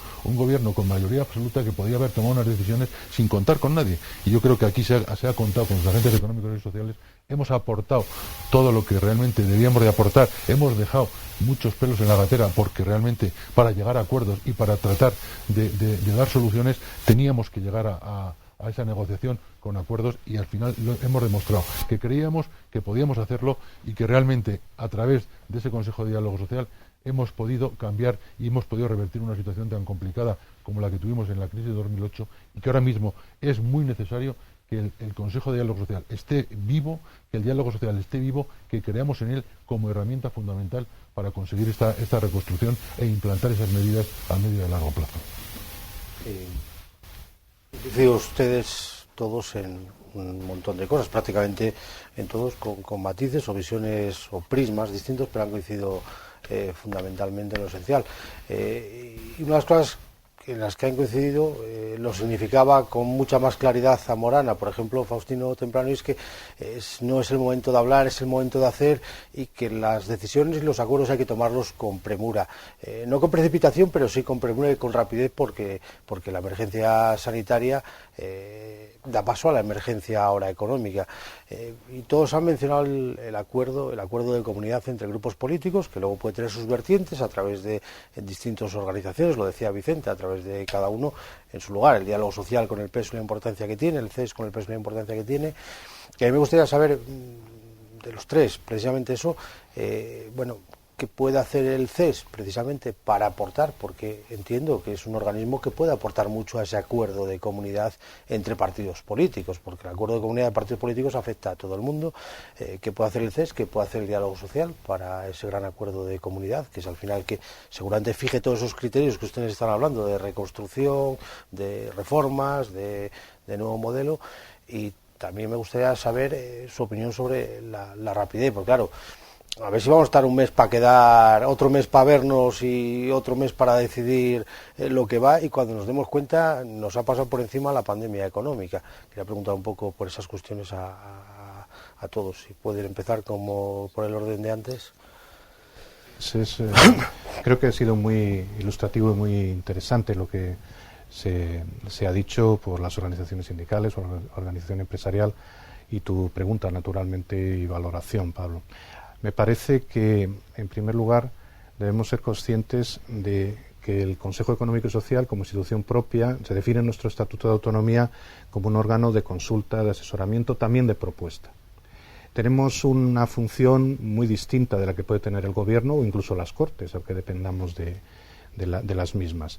Speaker 5: con mayoría absoluta que podía haber tomado unas decisiones sin contar con nadie. Y yo creo que aquí se ha contado con los agentes económicos y sociales, hemos aportado todo lo que realmente debíamos de aportar, hemos dejado muchos pelos en la gatera porque realmente para llegar a acuerdos y para tratar de dar soluciones teníamos que llegar a esa negociación con acuerdos, y al final lo hemos demostrado que creíamos que podíamos hacerlo y que realmente a través de ese Consejo de Diálogo Social hemos podido cambiar y hemos podido revertir una situación tan complicada como la que tuvimos en la crisis de 2008, y que ahora mismo es muy necesario que el Consejo de Diálogo Social esté vivo, que el diálogo social esté vivo, que creamos en él como herramienta fundamental para conseguir esta reconstrucción e implantar esas medidas a medio y a largo plazo.
Speaker 1: Dice ustedes todos en un montón de cosas, prácticamente en todos con matices o visiones o prismas distintos, pero han coincidido fundamentalmente en lo esencial. Y una de las cosas en las que han coincidido lo significaba con mucha más claridad Zamorana, por ejemplo, Faustino temprano, y es que no es el momento de hablar, es el momento de hacer, y que las decisiones y los acuerdos hay que tomarlos con premura, no con precipitación, pero sí con premura y con rapidez, porque la emergencia sanitaria da paso a la emergencia ahora económica. Y todos han mencionado el acuerdo de comunidad entre grupos políticos, que luego puede tener sus vertientes a través de distintas organizaciones, lo decía Vicente, a través de cada uno en su lugar, el diálogo social con el peso y la importancia que tiene, el CES con el peso y la importancia que tiene, que a mí me gustaría saber de los tres, precisamente eso, qué puede hacer el CES precisamente para aportar, porque entiendo que es un organismo que puede aportar mucho a ese acuerdo de comunidad entre partidos políticos, porque el acuerdo de comunidad de partidos políticos afecta a todo el mundo. ¿Qué puede hacer el CES? ¿Qué puede hacer el diálogo social para ese gran acuerdo de comunidad, que es al final que seguramente fije todos esos criterios que ustedes están hablando, de reconstrucción, de reformas, de nuevo modelo? Y también me gustaría saber su opinión sobre la rapidez, porque claro, a ver si vamos a estar un mes para quedar, otro mes para vernos y otro mes para decidir lo que va, y cuando nos demos cuenta nos ha pasado por encima la pandemia económica. Quería preguntar un poco por esas cuestiones a todos, si pueden empezar como por el orden de antes.
Speaker 2: Creo que ha sido muy ilustrativo y muy interesante lo que se ha dicho por las organizaciones sindicales, por la organización empresarial, y tu pregunta, naturalmente, y valoración, Pablo. Me parece que, en primer lugar, debemos ser conscientes de que el Consejo Económico y Social, como institución propia, se define en nuestro Estatuto de Autonomía como un órgano de consulta, de asesoramiento, también de propuesta. Tenemos una función muy distinta de la que puede tener el Gobierno o incluso las Cortes, aunque dependamos de las mismas.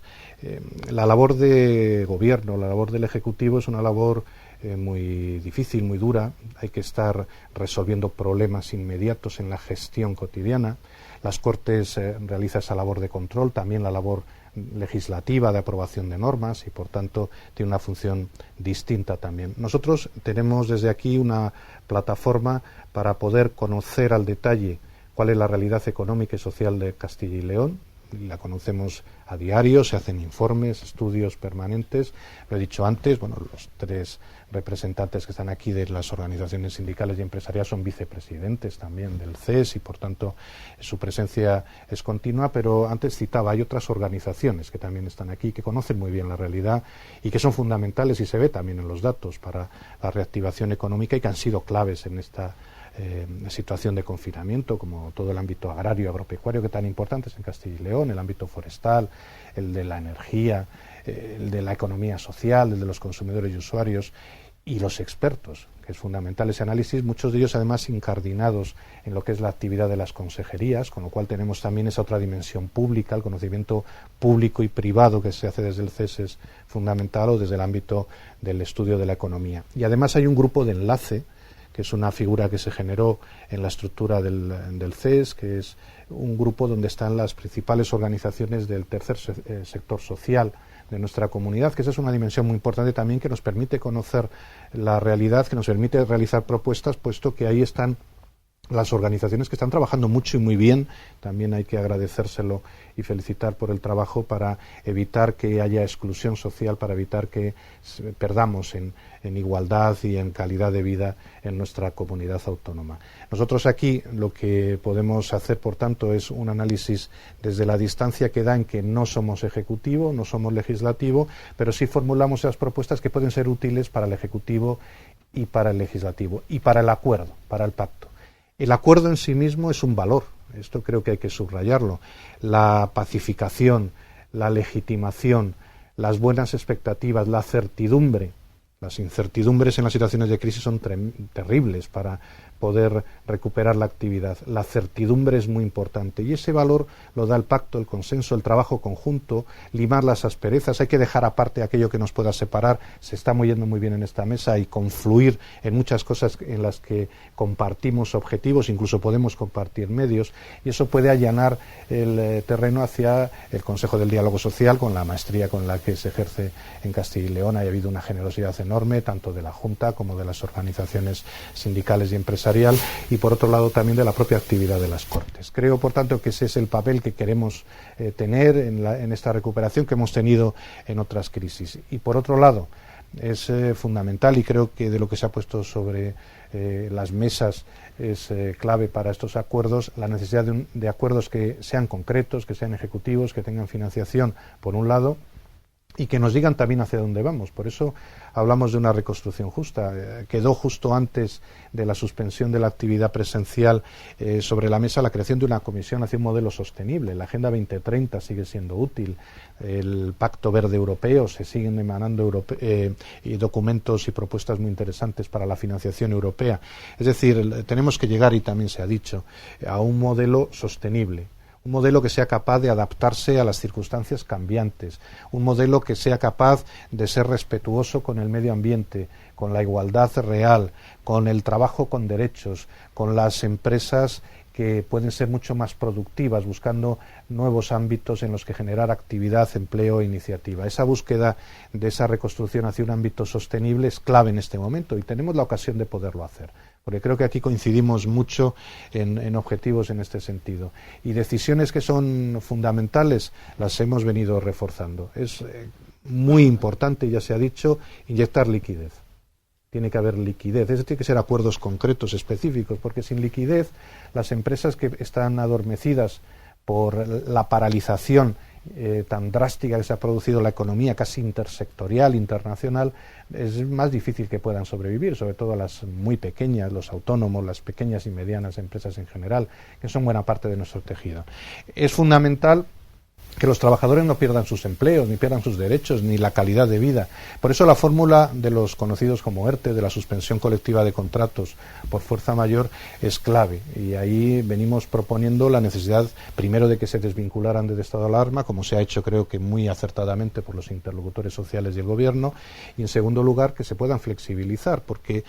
Speaker 2: La labor de Gobierno, la labor del Ejecutivo es una labor muy difícil, muy dura. Hay que estar resolviendo problemas inmediatos en la gestión cotidiana. Las Cortes realizan esa labor de control, también la labor legislativa de aprobación de normas, y por tanto tiene una función distinta también. Nosotros tenemos desde aquí una plataforma para poder conocer al detalle cuál es la realidad económica y social de Castilla y León, la conocemos a diario, se hacen informes, estudios permanentes. Lo he dicho antes, bueno, los 3 representantes que están aquí de las organizaciones sindicales y empresariales son vicepresidentes también del CES y por tanto su presencia es continua, pero antes citaba, hay otras organizaciones que también están aquí, que conocen muy bien la realidad y que son fundamentales, y se ve también en los datos, para la reactivación económica, y que han sido claves en esta situación de confinamiento, como todo el ámbito agrario, agropecuario, que tan importante es en Castilla y León, el ámbito forestal, el de la energía, el de la economía social, el de los consumidores y usuarios, y los expertos, que es fundamental ese análisis, muchos de ellos además incardinados en lo que es la actividad de las consejerías, con lo cual tenemos también esa otra dimensión pública, el conocimiento público y privado que se hace desde el CES es fundamental, o desde el ámbito del estudio de la economía. Y además hay un grupo de enlace, que es una figura que se generó en la estructura del CES, que es un grupo donde están las principales organizaciones del tercer sector social de nuestra comunidad, que esa es una dimensión muy importante también, que nos permite conocer la realidad, que nos permite realizar propuestas, puesto que ahí están las organizaciones que están trabajando mucho y muy bien. También hay que agradecérselo y felicitar por el trabajo para evitar que haya exclusión social, para evitar que perdamos en igualdad y en calidad de vida en nuestra comunidad autónoma. Nosotros aquí lo que podemos hacer, por tanto, es un análisis desde la distancia que da, en que no somos ejecutivo, no somos legislativo, pero sí formulamos esas propuestas que pueden ser útiles para el ejecutivo y para el legislativo, y para el acuerdo, para el pacto. El acuerdo en sí mismo es un valor, esto creo que hay que subrayarlo. La pacificación, la legitimación, las buenas expectativas, la certidumbre. Las incertidumbres en las situaciones de crisis son terribles para poder recuperar la actividad. La certidumbre es muy importante, y ese valor lo da el pacto, el consenso, el trabajo conjunto, limar las asperezas. Hay que dejar aparte aquello que nos pueda separar. Se está moviendo muy bien en esta mesa, y confluir en muchas cosas en las que compartimos objetivos, incluso podemos compartir medios, y eso puede allanar el terreno hacia el Consejo del Diálogo Social, con la maestría con la que se ejerce en Castilla y León. Ha habido una generosidad enorme, tanto de la Junta como de las organizaciones sindicales y empresariales, y por otro lado también de la propia actividad de las Cortes. Creo, por tanto, que ese es el papel que queremos tener en esta recuperación que hemos tenido en otras crisis. Y por otro lado, es fundamental, y creo que de lo que se ha puesto sobre las mesas es clave para estos acuerdos, la necesidad de acuerdos que sean concretos, que sean ejecutivos, que tengan financiación, por un lado, y que nos digan también hacia dónde vamos. Por eso hablamos de una reconstrucción justa. Quedó justo antes de la suspensión de la actividad presencial sobre la mesa la creación de una comisión hacia un modelo sostenible. La Agenda 2030 sigue siendo útil. El Pacto Verde Europeo, se siguen emanando y documentos y propuestas muy interesantes para la financiación europea. Es decir, tenemos que llegar, y también se ha dicho, a un modelo sostenible. Un modelo que sea capaz de adaptarse a las circunstancias cambiantes, un modelo que sea capaz de ser respetuoso con el medio ambiente, con la igualdad real, con el trabajo con derechos, con las empresas que pueden ser mucho más productivas, buscando nuevos ámbitos en los que generar actividad, empleo e iniciativa. Esa búsqueda de esa reconstrucción hacia un ámbito sostenible es clave en este momento, y tenemos la ocasión de poderlo hacer, porque creo que aquí coincidimos mucho en objetivos en este sentido. Y decisiones que son fundamentales las hemos venido reforzando. Es muy importante, ya se ha dicho, inyectar liquidez. Tiene que haber liquidez, tiene que ser acuerdos concretos, específicos, porque sin liquidez las empresas que están adormecidas por la paralización tan drástica que se ha producido en la economía, casi intersectorial, internacional, es más difícil que puedan sobrevivir, sobre todo las muy pequeñas, los autónomos, las pequeñas y medianas empresas en general, que son buena parte de nuestro tejido. Es fundamental que los trabajadores no pierdan sus empleos, ni pierdan sus derechos, ni la calidad de vida. Por eso la fórmula de los conocidos como ERTE, de la suspensión colectiva de contratos por fuerza mayor, es clave. Y ahí venimos proponiendo la necesidad, primero, de que se desvincularan del estado de alarma, como se ha hecho, creo que muy acertadamente, por los interlocutores sociales y el Gobierno, y en segundo lugar, que se puedan flexibilizar, porque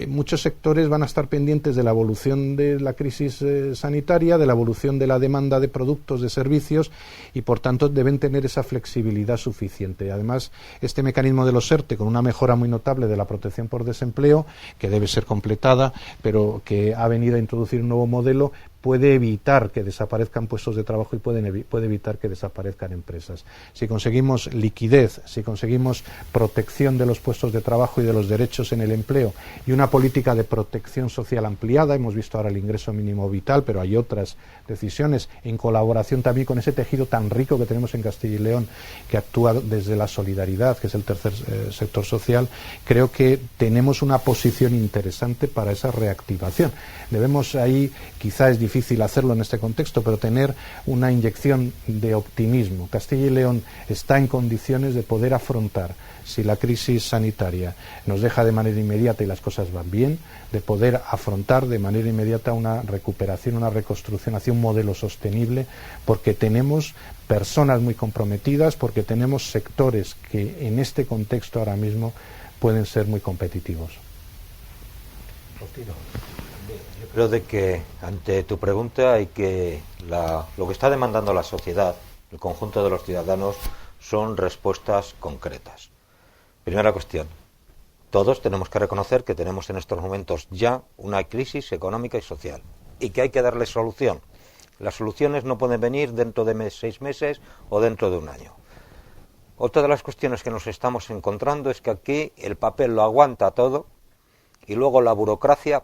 Speaker 2: muchos sectores van a estar pendientes de la evolución de la crisis sanitaria, de la evolución de la demanda de productos, de servicios, y por tanto deben tener esa flexibilidad suficiente. Además, este mecanismo de los ERTE, con una mejora muy notable de la protección por desempleo, que debe ser completada, pero que ha venido a introducir un nuevo modelo, puede evitar que desaparezcan puestos de trabajo y puede evitar que desaparezcan empresas. Si conseguimos liquidez, si conseguimos protección de los puestos de trabajo y de los derechos en el empleo y una política de protección social ampliada, hemos visto ahora el ingreso mínimo vital, pero hay otras decisiones en colaboración también con ese tejido tan rico que tenemos en Castilla y León, que actúa desde la solidaridad, que es el tercer sector social. Creo que tenemos una posición interesante para esa reactivación. Debemos ahí, quizá es difícil hacerlo en este contexto, pero tener una inyección de optimismo. Castilla y León está en condiciones de poder afrontar, si la crisis sanitaria nos deja de manera inmediata y las cosas van bien, de poder afrontar de manera inmediata una recuperación, una reconstrucción hacia un modelo sostenible, porque tenemos personas muy comprometidas, porque tenemos sectores que en este contexto ahora mismo pueden ser muy competitivos.
Speaker 3: Yo creo de que ante tu pregunta hay que lo que está demandando la sociedad, el conjunto de los ciudadanos, son respuestas concretas. Primera cuestión, todos tenemos que reconocer que tenemos en estos momentos ya una crisis económica y social y que hay que darle solución. Las soluciones no pueden venir dentro de 6 meses o dentro de un año. Otra de las cuestiones que nos estamos encontrando es que aquí el papel lo aguanta todo y luego la burocracia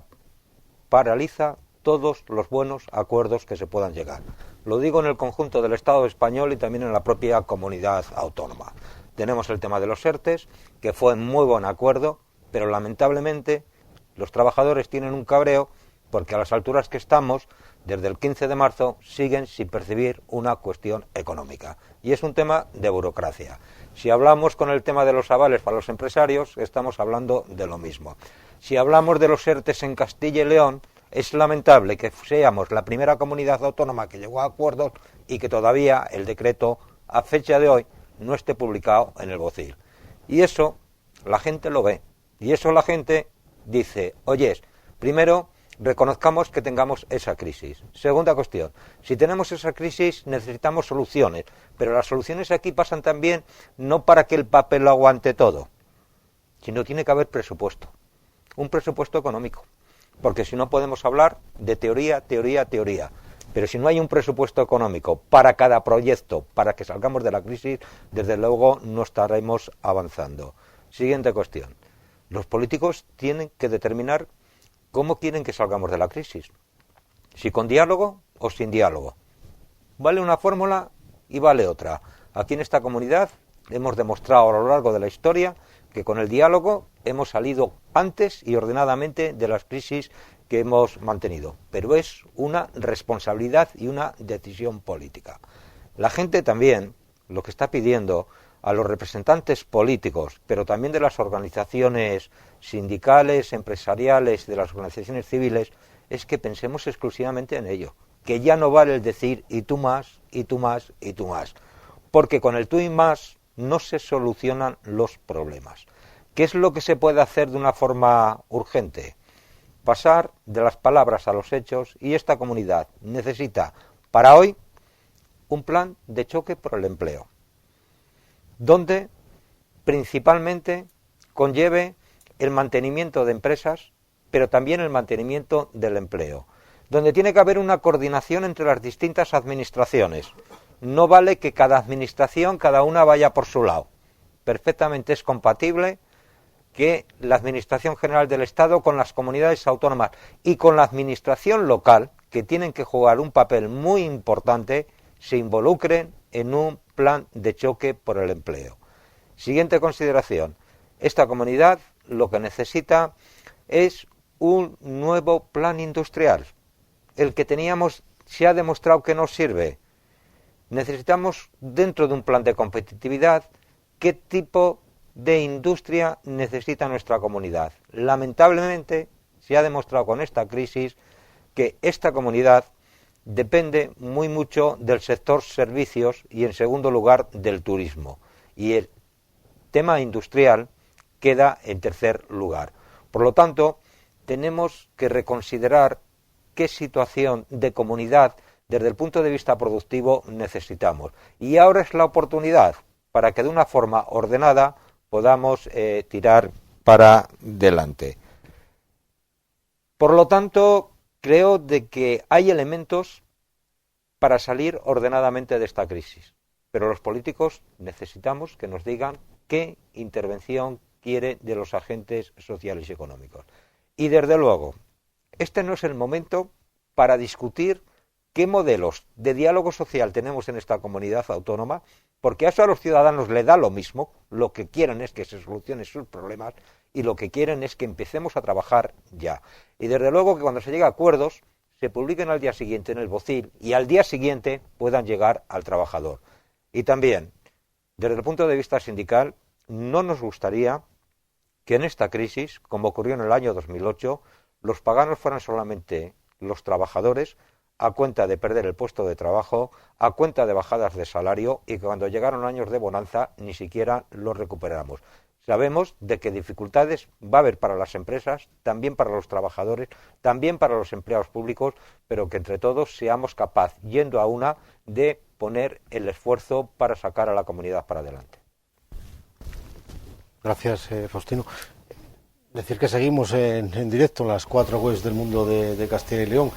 Speaker 3: paraliza todos los buenos acuerdos que se puedan llegar. Lo digo en el conjunto del Estado español y también en la propia comunidad autónoma. Tenemos el tema de los ERTES, que fue muy buen acuerdo, pero lamentablemente los trabajadores tienen un cabreo porque a las alturas que estamos, desde el 15 de marzo, siguen sin percibir una cuestión económica. Y es un tema de burocracia. Si hablamos con el tema de los avales para los empresarios, estamos hablando de lo mismo. Si hablamos de los ERTES en Castilla y León, es lamentable que seamos la primera comunidad autónoma que llegó a acuerdos y que todavía el decreto, a fecha de hoy, no esté publicado en el BOCIL. Y eso la gente lo ve. Y eso la gente dice, oyes, primero reconozcamos que tengamos esa crisis. Segunda cuestión, si tenemos esa crisis necesitamos soluciones, pero las soluciones aquí pasan también no para que el papel lo aguante todo, sino tiene que haber presupuesto, un presupuesto económico, porque si no podemos hablar de teoría, pero si no hay un presupuesto económico para cada proyecto, para que salgamos de la crisis, desde luego no estaremos avanzando. Siguiente cuestión, los políticos tienen que determinar cómo quieren que salgamos de la crisis, si con diálogo o sin diálogo. Vale una fórmula y vale otra. Aquí en esta comunidad hemos demostrado a lo largo de la historia que con el diálogo hemos salido antes y ordenadamente de las crisis que hemos mantenido, pero es una responsabilidad y una decisión política. La gente también lo que está pidiendo a los representantes políticos, pero también de las organizaciones sindicales, empresariales, de las organizaciones civiles, es que pensemos exclusivamente en ello, que ya no vale el decir y tú más, y tú más, y tú más, porque con el tú y más no se solucionan los problemas. ¿Qué es lo que se puede hacer de una forma urgente? Pasar de las palabras a los hechos, y esta comunidad necesita para hoy un plan de choque por el empleo, donde principalmente conlleve el mantenimiento de empresas, pero también el mantenimiento del empleo, donde tiene que haber una coordinación entre las distintas administraciones. No vale que cada administración, cada una vaya por su lado. Perfectamente es compatible que la Administración General del Estado con las comunidades autónomas y con la Administración local, que tienen que jugar un papel muy importante, se involucren en un plan de choque por el empleo. Siguiente consideración. Esta comunidad lo que necesita es un nuevo plan industrial. El que teníamos se ha demostrado que no sirve. Necesitamos, dentro de un plan de competitividad, qué tipo de industria necesita nuestra comunidad. Lamentablemente, se ha demostrado con esta crisis que esta comunidad depende muy mucho del sector servicios y, en segundo lugar, del turismo. Y el tema industrial queda en tercer lugar. Por lo tanto, tenemos que reconsiderar qué situación de comunidad desde el punto de vista productivo necesitamos. Y ahora es la oportunidad para que de una forma ordenada podamos tirar para delante. Por lo tanto, creo de que hay elementos para salir ordenadamente de esta crisis, pero los políticos necesitamos que nos digan qué intervención quiere de los agentes sociales y económicos. Y desde luego, este no es el momento para discutir qué modelos de diálogo social tenemos en esta comunidad autónoma, porque a eso a los ciudadanos les da lo mismo, lo que quieren es que se solucionen sus problemas y lo que quieren es que empecemos a trabajar ya. Y desde luego que cuando se llegue a acuerdos, se publiquen al día siguiente en el BOCIL y al día siguiente puedan llegar al trabajador. Y también, desde el punto de vista sindical, no nos gustaría que en esta crisis, como ocurrió en el año 2008, los paganos fueran solamente los trabajadores a cuenta de perder el puesto de trabajo, a cuenta de bajadas de salario y que cuando llegaron años de bonanza ni siquiera los recuperamos. Sabemos de qué dificultades va a haber para las empresas, también para los trabajadores, también para los empleados públicos, pero que entre todos seamos capaces, yendo a una, de poner el esfuerzo para sacar a la comunidad para adelante.
Speaker 1: Gracias, Faustino. Decir que seguimos en directo en las 4 webs del mundo de Castilla y León.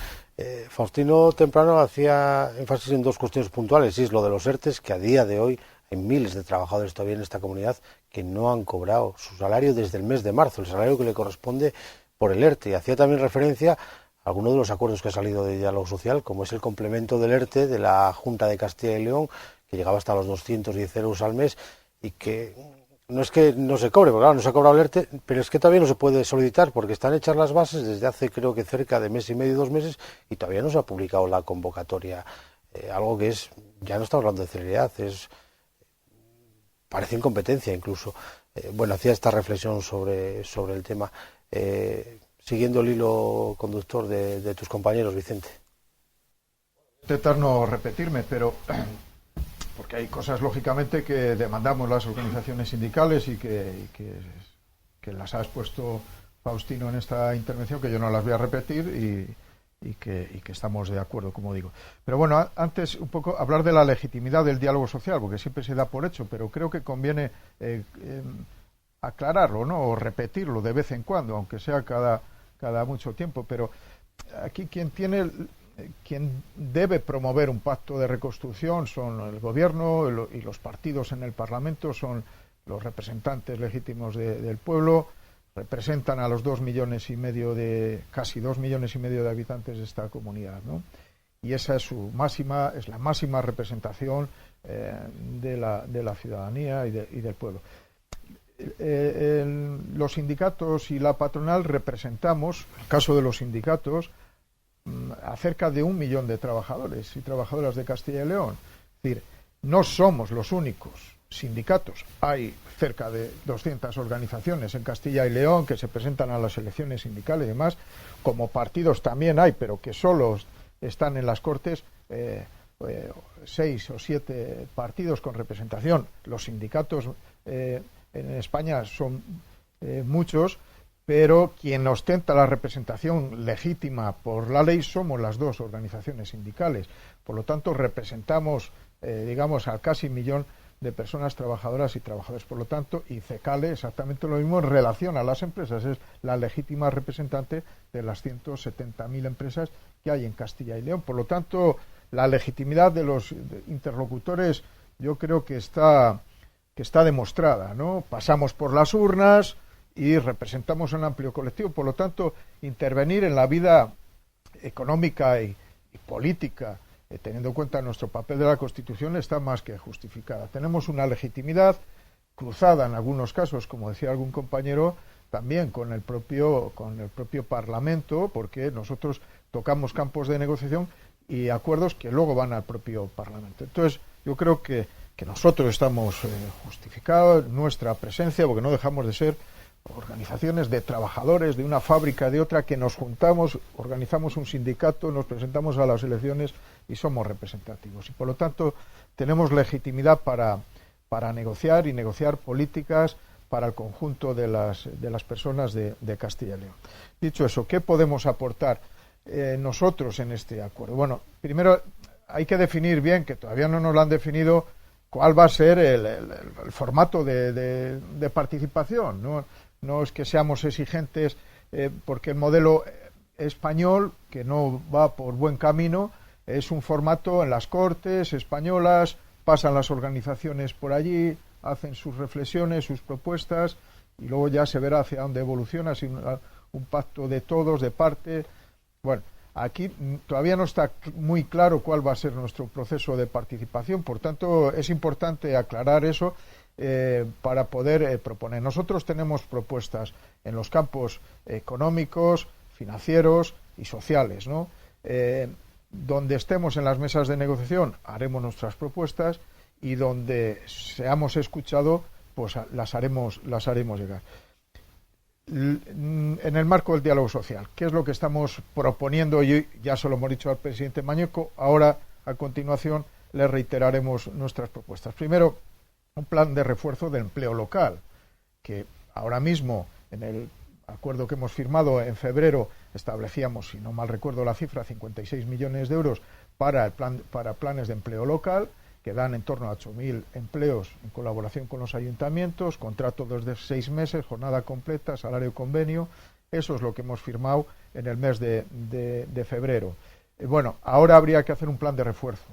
Speaker 1: Faustino temprano hacía énfasis en dos cuestiones puntuales, y es lo de los ERTEs, que a día de hoy hay miles de trabajadores todavía en esta comunidad que no han cobrado su salario desde el mes de marzo, el salario que le corresponde por el ERTE. Y hacía también referencia a algunos de los acuerdos que ha salido de diálogo social, como es el complemento del ERTE de la Junta de Castilla y León, que llegaba hasta los 210 euros al mes y que no es que no se cobre, porque claro, no se ha cobrado el ERTE, pero es que todavía no se puede solicitar porque están hechas las bases desde hace creo que cerca de mes y medio, 2 meses, y todavía no se ha publicado la convocatoria, algo que es, ya no estamos hablando de celeridad, parece incompetencia incluso. Bueno, hacía esta reflexión sobre el tema, siguiendo el hilo conductor de tus compañeros, Vicente.
Speaker 4: Intentar no repetirme, pero porque hay cosas lógicamente que demandamos las organizaciones sindicales y que las ha expuesto Faustino en esta intervención, que yo no las voy a repetir y que estamos de acuerdo, como digo. Pero bueno, antes un poco hablar de la legitimidad del diálogo social, porque siempre se da por hecho, pero creo que conviene aclararlo, ¿no? O repetirlo de vez en cuando, aunque sea cada mucho tiempo. Pero aquí quien debe promover un pacto de reconstrucción son el gobierno y los partidos en el Parlamento, son los representantes legítimos del pueblo, representan a los 2,5 millones casi 2,5 millones de habitantes de esta comunidad, ¿no? Y esa es la máxima representación de la ciudadanía y del pueblo. Los sindicatos y la patronal representamos, en el caso de los sindicatos, a cerca de 1 millón de trabajadores y trabajadoras de Castilla y León. Es decir, no somos los únicos sindicatos. Hay cerca de 200 organizaciones en Castilla y León que se presentan a las elecciones sindicales y demás. Como partidos también hay, pero que solo están en las Cortes 6 o 7 partidos con representación. Los sindicatos en España son muchos, pero quien ostenta la representación legítima por la ley somos las dos organizaciones sindicales. Por lo tanto, representamos, al casi 1 millón de personas trabajadoras y trabajadores. Por lo tanto, y CECALE exactamente lo mismo en relación a las empresas. Es la legítima representante de las 170.000 empresas que hay en Castilla y León. Por lo tanto, la legitimidad de los interlocutores yo creo que está demostrada, ¿no? Pasamos por las urnas y representamos un amplio colectivo. Por lo tanto, intervenir en la vida económica y política, teniendo en cuenta nuestro papel de la Constitución, está más que justificada. Tenemos una legitimidad cruzada en algunos casos, como decía algún compañero, también con el propio Parlamento, porque nosotros tocamos campos de negociación y acuerdos que luego van al propio Parlamento. Entonces, yo creo que nosotros estamos justificados nuestra presencia, porque no dejamos de ser organizaciones de trabajadores de una fábrica, de otra, que nos juntamos, organizamos un sindicato, nos presentamos a las elecciones y somos representativos. Y por lo tanto tenemos legitimidad para negociar y negociar políticas para el conjunto de las personas de Castilla y León. Dicho eso, ¿qué podemos aportar nosotros en este acuerdo? Bueno, primero hay que definir bien, que todavía no nos lo han definido, cuál va a ser el formato de participación. No es que seamos exigentes porque el modelo español, que no va por buen camino, es un formato en las Cortes españolas, pasan las organizaciones por allí, hacen sus reflexiones, sus propuestas, y luego ya se verá hacia dónde evoluciona, si un pacto de todos, de parte. Bueno, aquí todavía no está muy claro cuál va a ser nuestro proceso de participación, por tanto es importante aclarar eso para poder proponer. Nosotros tenemos propuestas en los campos económicos, financieros y sociales, ¿no? Donde estemos en las mesas de negociación haremos nuestras propuestas, y donde seamos escuchados pues las haremos llegar. En el marco del diálogo social, ¿qué es lo que estamos proponiendo? Y ya se lo hemos dicho al presidente Mañueco, ahora a continuación le reiteraremos nuestras propuestas. Primero, un plan de refuerzo del empleo local, que ahora mismo en el acuerdo que hemos firmado en febrero establecíamos, si no mal recuerdo la cifra, 56 millones de euros para planes de empleo local, que dan en torno a 8.000 empleos en colaboración con los ayuntamientos, contrato desde 6 meses, jornada completa, salario convenio. Eso es lo que hemos firmado en el mes de febrero. Bueno, ahora habría que hacer un plan de refuerzo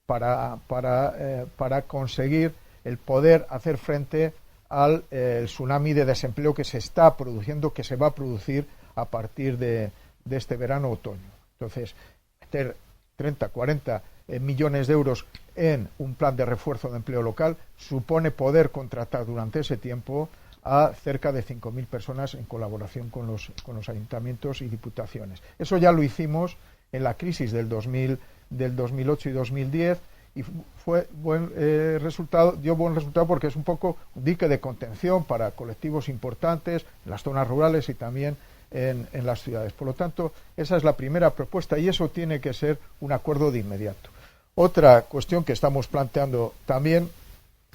Speaker 4: para conseguir el poder hacer frente al tsunami de desempleo que se está produciendo, que se va a producir a partir de este verano-otoño. Entonces, meter 30, 40 millones de euros en un plan de refuerzo de empleo local supone poder contratar durante ese tiempo a cerca de 5.000 personas en colaboración con los ayuntamientos y diputaciones. Eso ya lo hicimos en la crisis del 2008 y 2010 y fue dio buen resultado porque es un poco un dique de contención para colectivos importantes en las zonas rurales y también en las ciudades. Por lo tanto, esa es la primera propuesta y eso tiene que ser un acuerdo de inmediato. Otra cuestión que estamos planteando también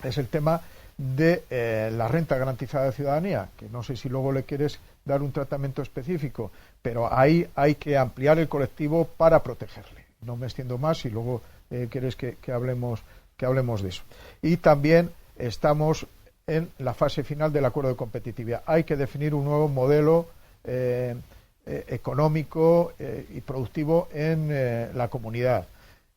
Speaker 4: es el tema de la renta garantizada de ciudadanía, que no sé si luego le quieres dar un tratamiento específico, pero ahí hay que ampliar el colectivo para protegerle. No me extiendo más y luego quieres que hablemos de eso. Y también estamos en la fase final del acuerdo de competitividad. Hay que definir un nuevo modelo económico y productivo en la comunidad.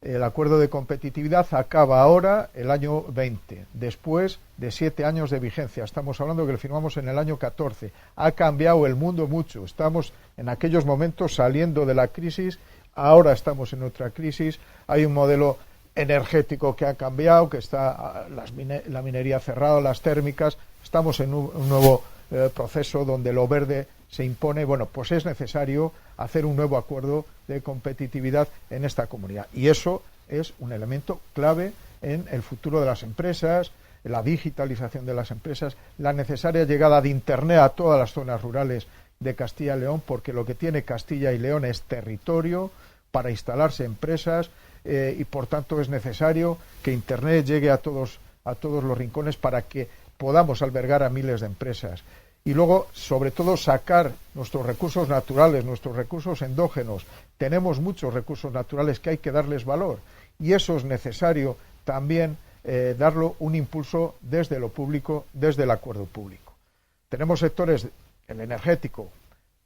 Speaker 4: El acuerdo de competitividad acaba ahora el año 20, después de 7 años de vigencia. Estamos hablando que lo firmamos en el año 14. Ha cambiado el mundo mucho. Estamos en aquellos momentos saliendo de la crisis, ahora estamos en otra crisis. Hay un modelo energético que ha cambiado, que está la minería cerrada, las térmicas. Estamos en un nuevo proceso donde lo verde se impone. Bueno, pues es necesario hacer un nuevo acuerdo de competitividad en esta comunidad. Y eso es un elemento clave en el futuro de las empresas, la digitalización de las empresas, la necesaria llegada de Internet a todas las zonas rurales de Castilla y León, porque lo que tiene Castilla y León es territorio para instalarse empresas y por tanto es necesario que Internet llegue a todos los rincones para que podamos albergar a miles de empresas. Y luego, sobre todo, sacar nuestros recursos naturales, nuestros recursos endógenos. Tenemos muchos recursos naturales que hay que darles valor y eso es necesario también darlo un impulso desde lo público, desde el acuerdo público. Tenemos sectores, el energético,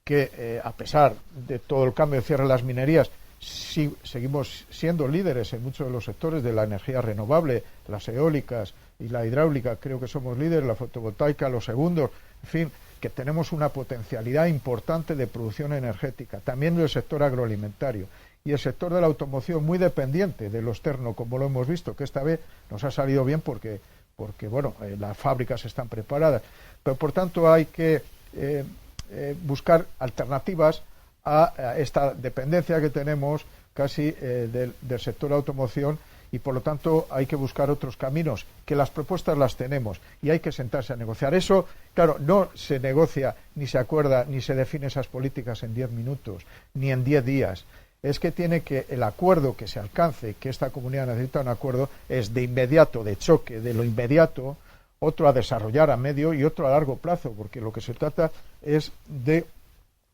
Speaker 4: que a pesar de todo el cambio de cierre de las minerías, seguimos siendo líderes en muchos de los sectores de la energía renovable, las eólicas y la hidráulica, creo que somos líderes, la fotovoltaica, los segundos, en fin, que tenemos una potencialidad importante de producción energética, también el sector agroalimentario y el sector de la automoción muy dependiente de lo externo, como lo hemos visto, que esta vez nos ha salido bien porque bueno, las fábricas están preparadas, pero por tanto hay que buscar alternativas a esta dependencia que tenemos casi del sector de automoción y por lo tanto hay que buscar otros caminos, que las propuestas las tenemos y hay que sentarse a negociar. Eso, claro, no se negocia, ni se acuerda, ni se define esas políticas en 10 minutos, ni en 10 días. Es que tiene que el acuerdo que se alcance, que esta comunidad necesita un acuerdo, es de inmediato, de choque, de lo inmediato, otro a desarrollar a medio y otro a largo plazo, porque lo que se trata es de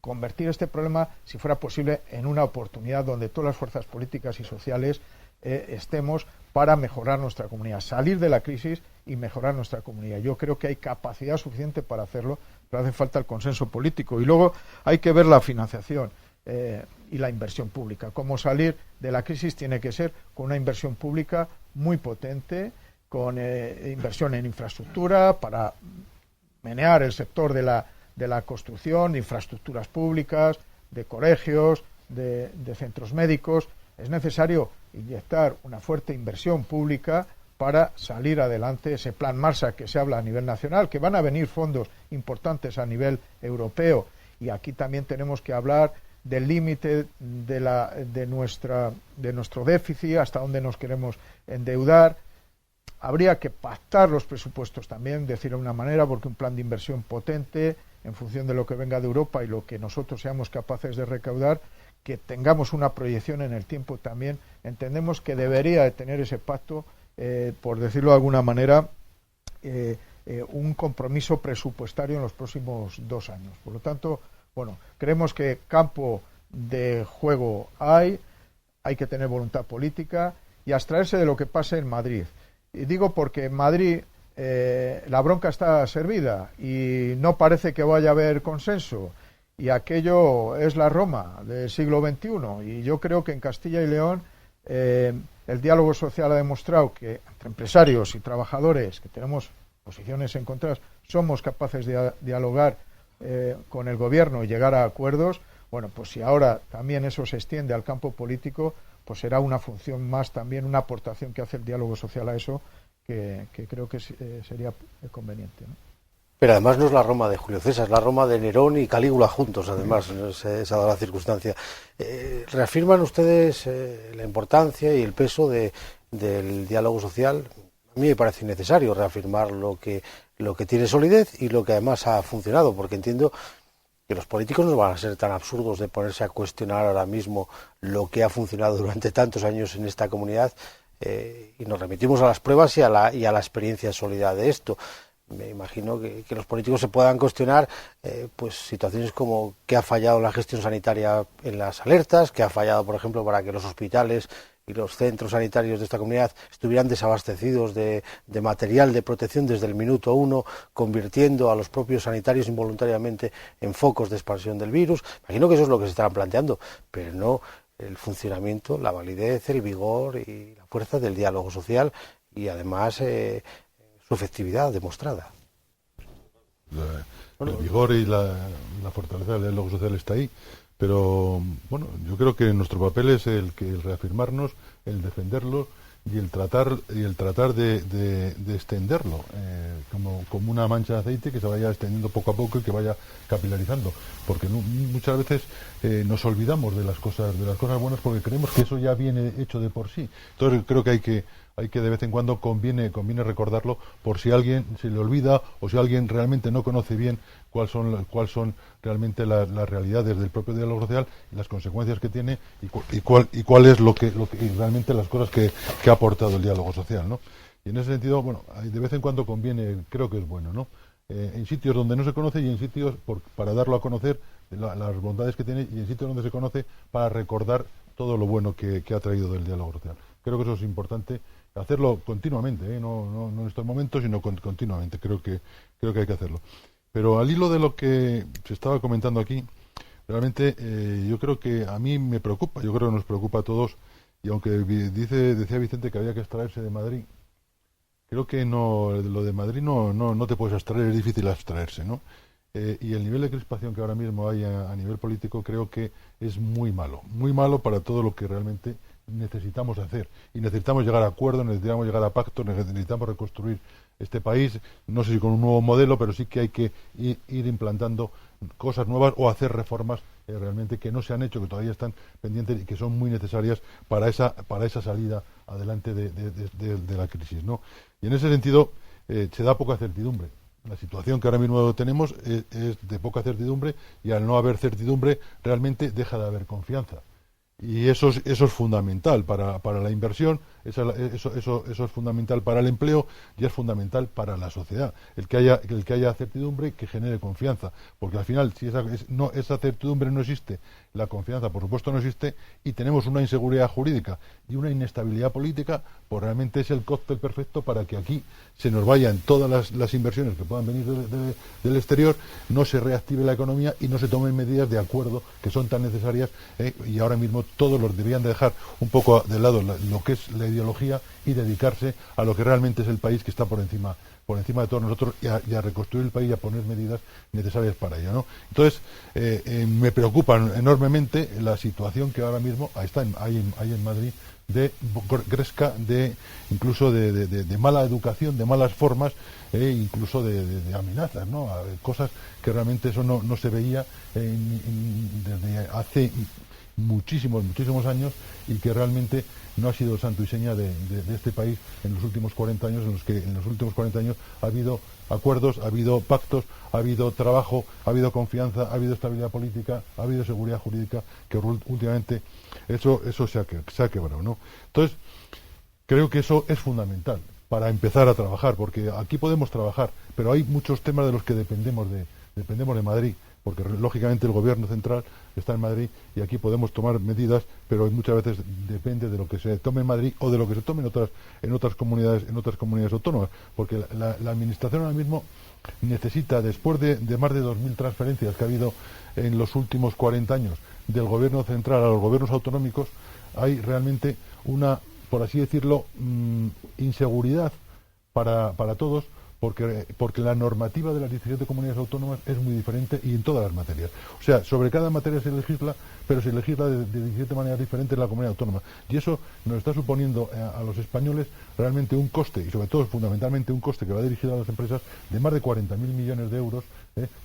Speaker 4: convertir este problema, si fuera posible, en una oportunidad donde todas las fuerzas políticas y sociales estemos para mejorar nuestra comunidad, salir de la crisis y mejorar nuestra comunidad. Yo creo que hay capacidad suficiente para hacerlo, pero hace falta el consenso político. Y luego hay que ver la financiación. y la inversión pública. Cómo salir de la crisis tiene que ser con una inversión pública muy potente, con inversión en infraestructura para menear el sector de la construcción, de infraestructuras públicas, de colegios, de centros médicos. Es necesario inyectar una fuerte inversión pública para salir adelante ese plan Marshall que se habla a nivel nacional, que van a venir fondos importantes a nivel europeo, y aquí también tenemos que hablar del límite de nuestro déficit, hasta dónde nos queremos endeudar. Habría que pactar los presupuestos también, decirlo de una manera, porque un plan de inversión potente, en función de lo que venga de Europa y lo que nosotros seamos capaces de recaudar, que tengamos una proyección en el tiempo también. Entendemos que debería de tener ese pacto, por decirlo de alguna manera, un compromiso presupuestario en los próximos 2 años. Por lo tanto, bueno, creemos que campo de juego hay que tener voluntad política y abstraerse de lo que pase en Madrid. Y digo porque en Madrid la bronca está servida y no parece que vaya a haber consenso, y aquello es la Roma del siglo XXI, y yo creo que en Castilla y León el diálogo social ha demostrado que entre empresarios y trabajadores, que tenemos posiciones encontradas, somos capaces de dialogar con el gobierno y llegar a acuerdos. Bueno, pues si ahora también eso se extiende al campo político, pues será una función más también, una aportación que hace el diálogo social a eso, que creo que sería conveniente, ¿no?
Speaker 1: Pero además no es la Roma de Julio César, es la Roma de Nerón y Calígula juntos, además, se ha dado la circunstancia. ¿Reafirman ustedes la importancia y el peso del diálogo social? A mí me parece innecesario reafirmar lo que tiene solidez y lo que además ha funcionado, porque entiendo que los políticos no van a ser tan absurdos de ponerse a cuestionar ahora mismo lo que ha funcionado durante tantos años en esta comunidad, y nos remitimos a las pruebas y a la experiencia sólida de esto. Me imagino que los políticos se puedan cuestionar pues situaciones como qué ha fallado la gestión sanitaria en las alertas, qué ha fallado, por ejemplo, para que los hospitales y los centros sanitarios de esta comunidad estuvieran desabastecidos de material de protección desde el minuto 1, convirtiendo a los propios sanitarios involuntariamente en focos de expansión del virus. Imagino que eso es lo que se estarán planteando, pero no el funcionamiento, la validez, el vigor y la fuerza del diálogo social y además su efectividad demostrada.
Speaker 5: El vigor y la fortaleza del diálogo social está ahí, pero bueno, yo creo que nuestro papel es el reafirmarnos, el defenderlo y el tratar de extenderlo como una mancha de aceite que se vaya extendiendo poco a poco y que vaya capilarizando, porque muchas veces nos olvidamos de las cosas buenas porque creemos que eso ya viene hecho de por sí. Entonces creo que hay que de vez en cuando conviene recordarlo, por si a alguien se le olvida o si alguien realmente no conoce bien cuáles son realmente las realidades del propio diálogo social, las consecuencias que tiene y cuál es lo que realmente las cosas que ha aportado el diálogo social, ¿no? Y en ese sentido, bueno, de vez en cuando conviene, creo que es bueno, ¿no? En sitios donde no se conoce y en sitios para darlo a conocer las bondades que tiene, y en sitios donde se conoce para recordar todo lo bueno que ha traído del diálogo social. Creo que eso es importante, hacerlo continuamente, no en estos momentos, sino continuamente. Creo que hay que hacerlo. Pero al hilo de lo que se estaba comentando aquí, realmente yo creo que a mí me preocupa, yo creo que nos preocupa a todos, y aunque decía Vicente que había que extraerse de Madrid, creo que lo de Madrid no te puedes abstraer, es difícil abstraerse, ¿no? Y el nivel de crispación que ahora mismo hay a nivel político creo que es muy malo para todo lo que realmente necesitamos hacer, y necesitamos llegar a acuerdos, necesitamos llegar a pactos, necesitamos reconstruir este país, no sé si con un nuevo modelo, pero sí que hay que ir implantando cosas nuevas o hacer reformas realmente que no se han hecho, que todavía están pendientes y que son muy necesarias para esa salida adelante de la crisis, ¿no? Y en ese sentido se da poca certidumbre. La situación que ahora mismo tenemos es de poca certidumbre, y al no haber certidumbre realmente deja de haber confianza. Y eso es fundamental para la inversión, eso es fundamental para el empleo y es fundamental para la sociedad. El que haya certidumbre que genere confianza, porque al final si esa certidumbre no existe, la confianza por supuesto no existe, y tenemos una inseguridad jurídica y una inestabilidad política, pues realmente es el cóctel perfecto para que aquí se nos vayan todas las inversiones que puedan venir del exterior, no se reactive la economía y no se tomen medidas de acuerdo que son tan necesarias, y ahora mismo todos los deberían de dejar un poco de lado lo que es la ideología y dedicarse a lo que realmente es el país, que está por encima de todos nosotros, y a reconstruir el país y a poner medidas necesarias para ello, ¿no? Entonces, me preocupa enormemente la situación que ahora mismo hay en Madrid de gresca, incluso de mala educación, de malas formas, incluso de amenazas, ¿no? Cosas que realmente eso no se veía desde hace muchísimos años, y que realmente no ha sido santo y seña de este país en los últimos 40 años, en los últimos 40 años ha habido acuerdos, ha habido pactos, ha habido trabajo, ha habido confianza, ha habido estabilidad política, ha habido seguridad jurídica, que últimamente eso se ha quebrado, ¿no? Entonces, creo que eso es fundamental para empezar a trabajar, porque aquí podemos trabajar, pero hay muchos temas de los que dependemos de Madrid, porque lógicamente el gobierno central está en Madrid y aquí podemos tomar medidas, pero muchas veces depende de lo que se tome en Madrid o de lo que se tome en otras comunidades autónomas, porque la administración ahora mismo necesita, después de más de 2.000 transferencias que ha habido en los últimos 40 años del gobierno central a los gobiernos autonómicos, hay realmente una, por así decirlo, inseguridad para todos, porque la normativa de las 17 comunidades autónomas es muy diferente, y en todas las materias. O sea, sobre cada materia se legisla, pero se legisla de 17 maneras diferentes en la comunidad autónoma. Y eso nos está suponiendo a los españoles realmente un coste, y sobre todo fundamentalmente un coste que va dirigido a las empresas, de más de 40.000 millones de euros,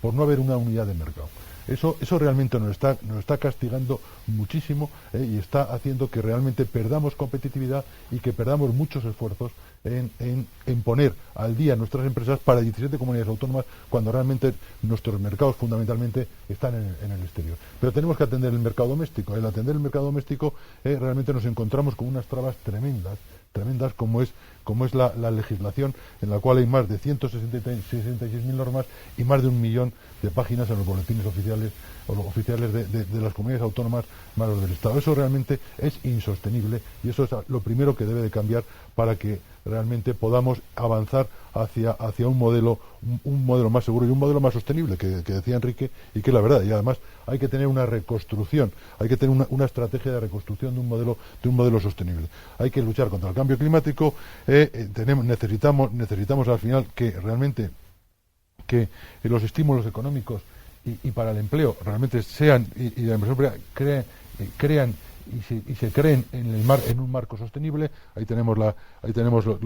Speaker 5: por no haber una unidad de mercado. Eso realmente nos está castigando muchísimo, y está haciendo que realmente perdamos competitividad y que perdamos muchos esfuerzos en poner al día nuestras empresas para 17 comunidades autónomas, cuando realmente nuestros mercados fundamentalmente están en el exterior. Pero tenemos que atender el mercado doméstico. Al atender el mercado doméstico, realmente nos encontramos con unas trabas tremendas, como es la legislación, en la cual hay más de 166.000 normas y más de 1 millón de páginas en los boletines oficiales de las comunidades autónomas más los del Estado. Eso realmente es insostenible, y eso es lo primero que debe de cambiar para que realmente podamos avanzar hacia un modelo más seguro y un modelo más sostenible, que decía Enrique, y que es la verdad. Y además hay que tener una reconstrucción, hay que tener una estrategia de reconstrucción de un modelo sostenible. Hay que luchar contra el cambio climático. Necesitamos al final que realmente los estímulos económicos y para el empleo realmente sean, y la inversión privada crean y se creen en un marco sostenible. Ahí tenemos lo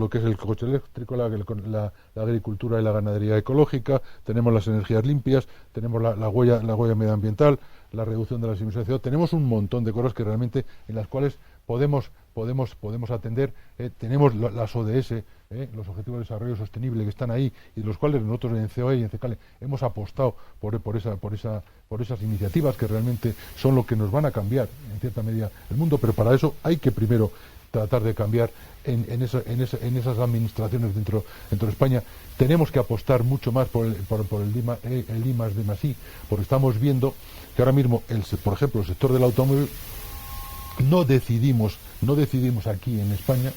Speaker 5: que es el coche eléctrico, la agricultura y la ganadería ecológica, tenemos las energías limpias, tenemos la huella medioambiental, la reducción de las emisiones de CO2. Tenemos un montón de cosas que realmente en las cuales podemos atender. Tenemos las ODS, los Objetivos de Desarrollo Sostenible, que están ahí, y de los cuales nosotros en COE y en CECALE hemos apostado por esas iniciativas, que realmente son lo que nos van a cambiar en cierta medida el mundo. Pero para eso hay que primero tratar de cambiar en esas administraciones dentro de España. Tenemos que apostar mucho más por el I+D+I, porque estamos viendo que ahora mismo, por ejemplo, el sector del automóvil, no decidimos aquí en España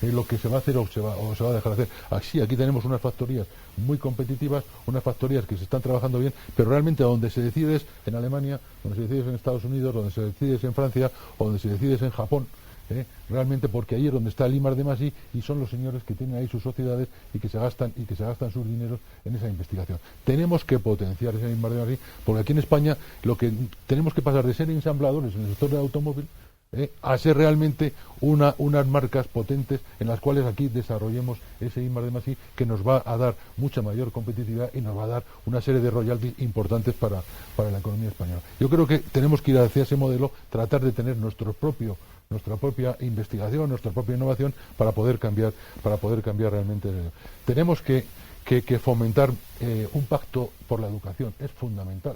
Speaker 5: lo que se va a hacer o se va a dejar de hacer. Así, aquí tenemos unas factorías muy competitivas, unas factorías que se están trabajando bien, pero realmente donde se decide es en Alemania, donde se decide es en Estados Unidos, donde se decide es en Francia, o donde se decide es en Japón. Realmente, porque ahí es donde está el I+D+I, y son los señores que tienen ahí sus sociedades y que se gastan sus dineros en esa investigación. Tenemos que potenciar ese I+D+I, porque aquí en España lo que tenemos que pasar de ser ensambladores en el sector del automóvil a ser realmente unas marcas potentes en las cuales aquí desarrollemos ese I+D+I, que nos va a dar mucha mayor competitividad y nos va a dar una serie de royalties importantes para la economía española. Yo creo que tenemos que ir hacia ese modelo, tratar de tener nuestra propia investigación, nuestra propia innovación, para poder cambiar realmente. Tenemos que fomentar un pacto por la educación. Es fundamental.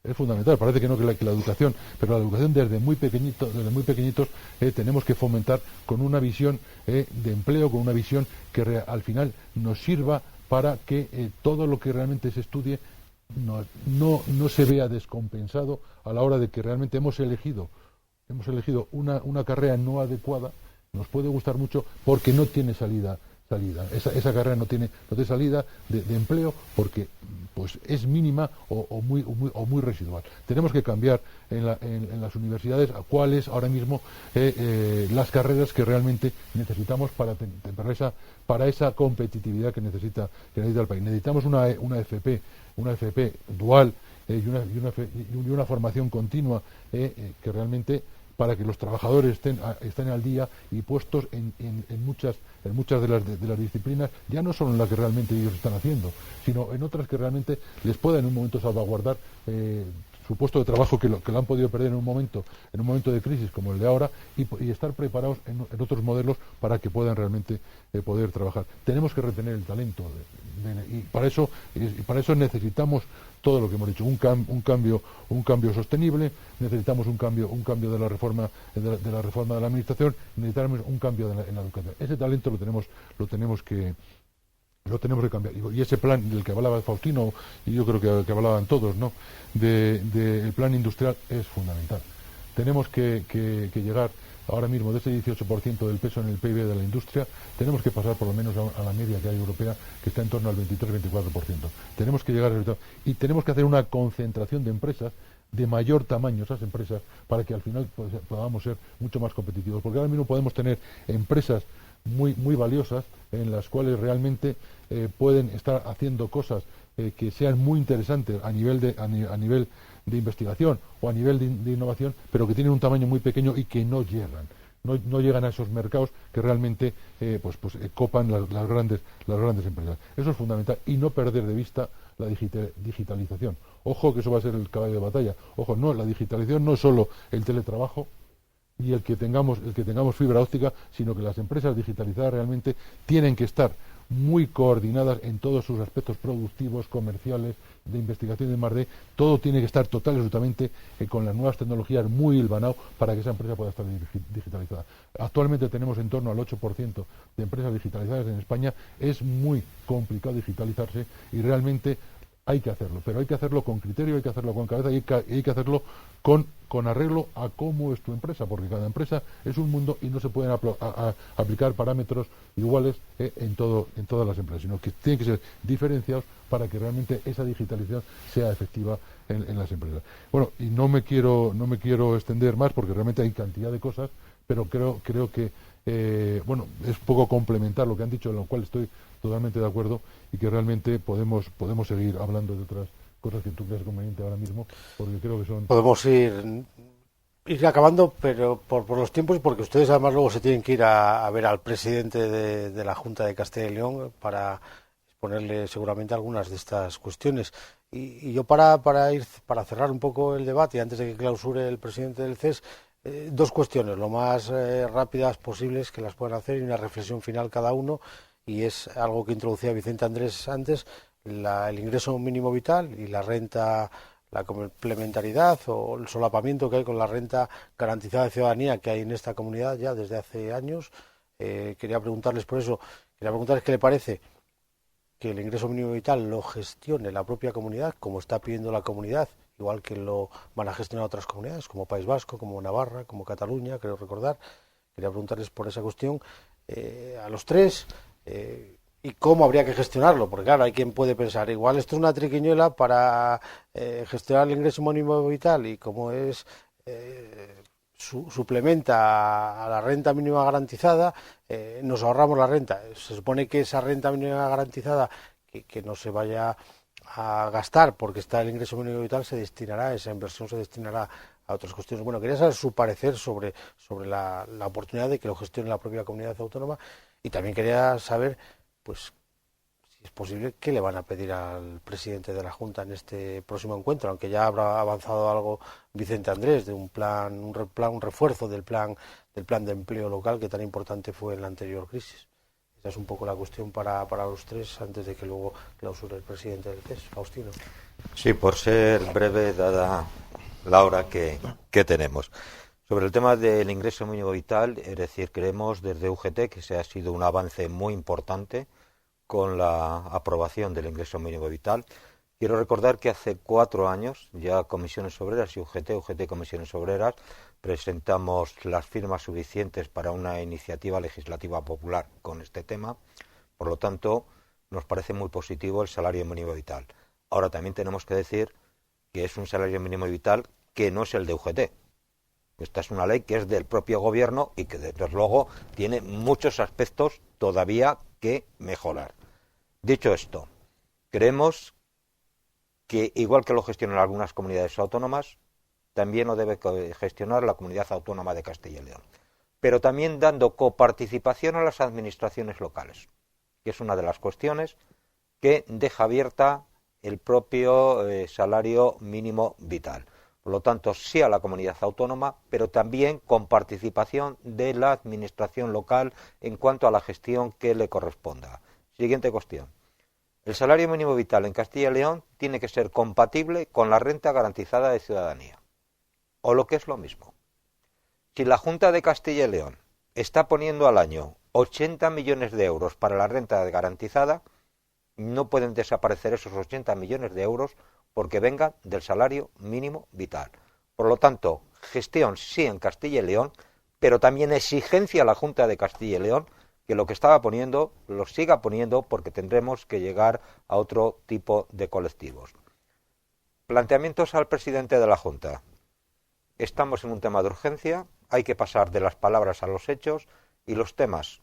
Speaker 5: Es fundamental. Parece que no, que la educación, pero la educación desde muy pequeñitos tenemos que fomentar con una visión de empleo, con una visión que al final nos sirva para que todo lo que realmente se estudie no se vea descompensado a la hora de que realmente hemos elegido una carrera no adecuada. Nos puede gustar mucho porque no tiene salida. Esa carrera no tiene salida de empleo porque pues es mínima o muy residual. Tenemos que cambiar en las universidades a cuáles ahora mismo las carreras que realmente necesitamos para esa competitividad que necesita el país. Necesitamos una FP dual y una formación continua que realmente, para que los trabajadores estén al día y puestos en muchas de las disciplinas, ya no solo en las que realmente ellos están haciendo, sino en otras que realmente les pueda en un momento salvaguardar su puesto de trabajo, que lo han podido perder en un momento de crisis como el de ahora, y estar preparados en otros modelos para que puedan realmente poder trabajar. Tenemos que retener el talento y para eso necesitamos todo lo que hemos dicho, un cambio sostenible, necesitamos un cambio de la reforma de la administración, necesitamos un cambio en la educación. Ese talento lo tenemos que cambiar. Y ese plan del que hablaba Faustino, y yo creo que hablaban todos, ¿no?, del plan industrial es fundamental. Tenemos que llegar ahora mismo de ese 18% del peso en el PIB de la industria, tenemos que pasar por lo menos a la media que hay europea, que está en torno al 23-24%. Tenemos que llegar y tenemos que hacer una concentración de empresas de mayor tamaño, esas empresas, para que al final podamos ser mucho más competitivos. Porque ahora mismo podemos tener empresas muy valiosas en las cuales realmente pueden estar haciendo cosas que sean muy interesantes a nivel de investigación o a nivel de innovación, pero que tienen un tamaño muy pequeño y que no llegan a esos mercados que realmente copan las grandes empresas. Eso es fundamental, y no perder de vista la digitalización. Ojo, que eso va a ser el caballo de batalla. Ojo, no, la digitalización no es solo el teletrabajo y el que tengamos fibra óptica, sino que las empresas digitalizadas realmente tienen que estar muy coordinadas en todos sus aspectos productivos, comerciales, de investigación y demás. Todo tiene que estar total y absolutamente con las nuevas tecnologías muy hilvanado para que esa empresa pueda estar digitalizada. Actualmente tenemos en torno al 8% de empresas digitalizadas en España. Es muy complicado digitalizarse y realmente hay que hacerlo, pero hay que hacerlo con criterio, hay que hacerlo con cabeza y hay que hacerlo con arreglo a cómo es tu empresa, porque cada empresa es un mundo y no se pueden aplicar parámetros iguales en todas las empresas, sino que tienen que ser diferenciados para que realmente esa digitalización sea efectiva en las empresas. Bueno, y no me quiero extender más porque realmente hay cantidad de cosas, pero creo que es poco complementar lo que han dicho, en lo cual estoy totalmente de acuerdo, y que realmente podemos seguir hablando de otras cosas que tú creas conveniente ahora mismo, porque creo que son...
Speaker 1: Podemos ir acabando, pero por los tiempos, y porque ustedes además luego se tienen que ir a ver al presidente de la Junta de Castilla y León para exponerle seguramente algunas de estas cuestiones. Y yo para cerrar un poco el debate, antes de que clausure el presidente del CES, dos cuestiones, lo más rápidas posibles que las puedan hacer, y una reflexión final cada uno, y es algo que introducía Vicente Andrés antes, el ingreso mínimo vital y la renta, la complementariedad o el solapamiento que hay con la renta garantizada de ciudadanía que hay en esta comunidad ya desde hace años. Quería preguntarles por eso, qué le parece que el ingreso mínimo vital lo gestione la propia comunidad, como está pidiendo la comunidad, igual que lo van a gestionar otras comunidades, como País Vasco, como Navarra, como Cataluña, creo recordar. Quería preguntarles por esa cuestión a los tres, y cómo habría que gestionarlo, porque claro, hay quien puede pensar, igual esto es una triquiñuela para gestionar el ingreso mínimo vital, y como es suplementa a la renta mínima garantizada, nos ahorramos la renta. Se supone que esa renta mínima garantizada que no se vaya a gastar porque está el ingreso mínimo vital, esa inversión se destinará a otras cuestiones. Bueno, quería saber su parecer sobre la oportunidad de que lo gestione la propia comunidad autónoma, y también quería saber, pues, si es posible, qué le van a pedir al presidente de la Junta en este próximo encuentro, aunque ya habrá avanzado algo Vicente Andrés de un refuerzo del plan de empleo local que tan importante fue en la anterior crisis. Esa es un poco la cuestión para los tres, antes de que luego clausure el presidente del CES, Faustino.
Speaker 3: Sí, por ser breve, dada la hora que tenemos. Sobre el tema del ingreso mínimo vital, es decir, creemos desde UGT que se ha sido un avance muy importante con la aprobación del ingreso mínimo vital. Quiero recordar que hace 4 años ya Comisiones Obreras y UGT Comisiones Obreras presentamos las firmas suficientes para una iniciativa legislativa popular con este tema. Por lo tanto, nos parece muy positivo el salario mínimo vital. Ahora también tenemos que decir que es un salario mínimo vital que no es el de UGT. Esta es una ley que es del propio gobierno y que desde luego tiene muchos aspectos todavía que mejorar. Dicho esto, creemos que igual que lo gestionan algunas comunidades autónomas, también lo debe gestionar la Comunidad Autónoma de Castilla y León, pero también dando coparticipación a las administraciones locales, que es una de las cuestiones que deja abierta el propio salario mínimo vital. Por lo tanto, sí a la comunidad autónoma, pero también con participación de la administración local en cuanto a la gestión que le corresponda. Siguiente cuestión. El salario mínimo vital en Castilla y León tiene que ser compatible con la renta garantizada de ciudadanía. O lo que es lo mismo. Si la Junta de Castilla y León está poniendo al año 80 millones de euros para la renta garantizada, no pueden desaparecer esos 80 millones de euros porque vengan del salario mínimo vital. Por lo tanto, gestión sí en Castilla y León, pero también exigencia a la Junta de Castilla y León que lo que estaba poniendo lo siga poniendo, porque tendremos que llegar a otro tipo de colectivos. Planteamientos al presidente de la Junta. Estamos en un tema de urgencia, hay que pasar de las palabras a los hechos, y los temas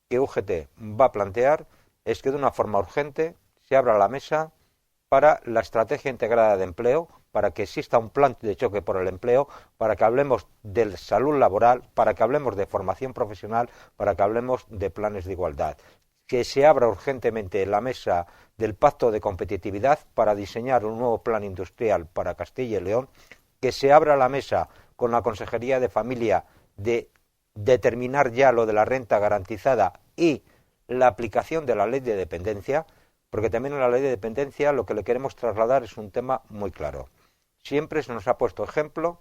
Speaker 3: que UGT va a plantear es que de una forma urgente se abra la mesa para la estrategia integrada de empleo, para que exista un plan de choque por el empleo, para que hablemos de salud laboral, para que hablemos de formación profesional, para que hablemos de planes de igualdad. Que se abra urgentemente la mesa del pacto de competitividad para diseñar un nuevo plan industrial para Castilla y León, que se abra la mesa con la Consejería de Familia de determinar ya lo de la renta garantizada y la aplicación de la ley de dependencia, porque también en la ley de dependencia lo que le queremos trasladar es un tema muy claro. Siempre se nos ha puesto ejemplo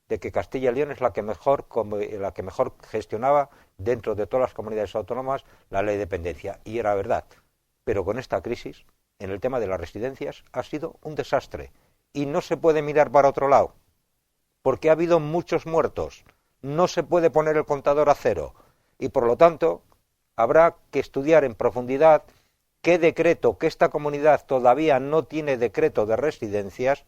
Speaker 3: de que Castilla y León es la que mejor gestionaba dentro de todas las comunidades autónomas la ley de dependencia, y era verdad. Pero con esta crisis, en el tema de las residencias, ha sido un desastre. Y no se puede mirar para otro lado, porque ha habido muchos muertos. No se puede poner el contador a cero. Y por lo tanto, habrá que estudiar en profundidad qué decreto, que esta comunidad todavía no tiene decreto de residencias,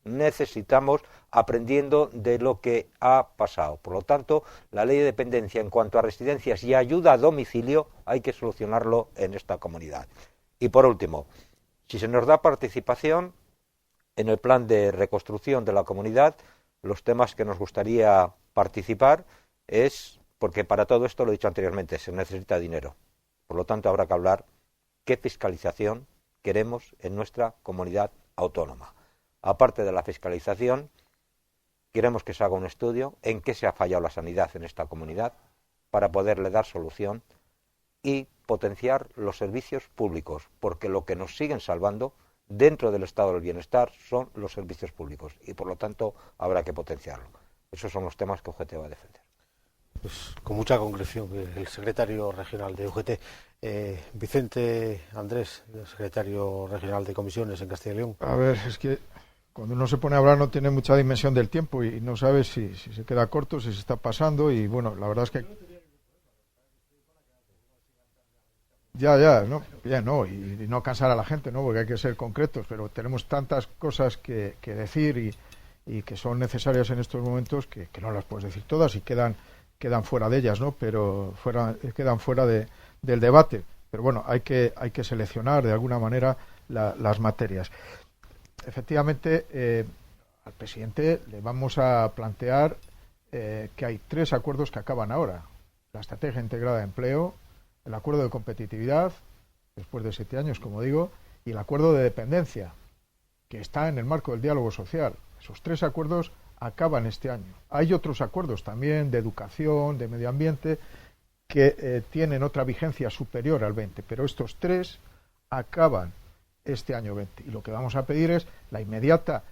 Speaker 3: necesitamos, aprendiendo de lo que ha pasado. Por lo tanto, la ley de dependencia en cuanto a residencias y ayuda a domicilio hay que solucionarlo en esta comunidad. Y por último, si se nos da participación en el plan de reconstrucción de la comunidad, los temas que nos gustaría participar es, porque para todo esto, lo he dicho anteriormente, se necesita dinero. Por lo tanto, habrá que hablar qué fiscalización queremos en nuestra comunidad autónoma. Aparte de la fiscalización, queremos que se haga un estudio en qué se ha fallado la sanidad en esta comunidad para poderle dar solución y potenciar los servicios públicos, porque lo que nos siguen salvando dentro del estado del bienestar son los servicios públicos y por lo tanto habrá que potenciarlo. Esos son los temas que UGT va a defender.
Speaker 1: Pues con mucha concreción, el secretario regional de UGT, Vicente Andrés, el secretario regional de comisiones en Castilla y León.
Speaker 4: A ver, es que cuando uno se pone a hablar no tiene mucha dimensión del tiempo y no sabe si se queda corto, si se está pasando, y bueno, la verdad es que y no cansar a la gente, ¿no? Porque hay que ser concretos, pero tenemos tantas cosas que decir y que son necesarias en estos momentos que no las puedes decir todas y quedan fuera de ellas, ¿no? Pero quedan fuera del debate. Pero bueno, hay que seleccionar de alguna manera las materias. Efectivamente, al presidente le vamos a plantear que hay 3 acuerdos que acaban ahora: la estrategia integrada de empleo, el acuerdo de competitividad, después de 7 años, como digo, y el acuerdo de dependencia, que está en el marco del diálogo social. Esos 3 acuerdos acaban este año. Hay otros acuerdos también de educación, de medio ambiente, que tienen otra vigencia superior al 20, pero estos 3 acaban este año 20 y lo que vamos a pedir es la inmediata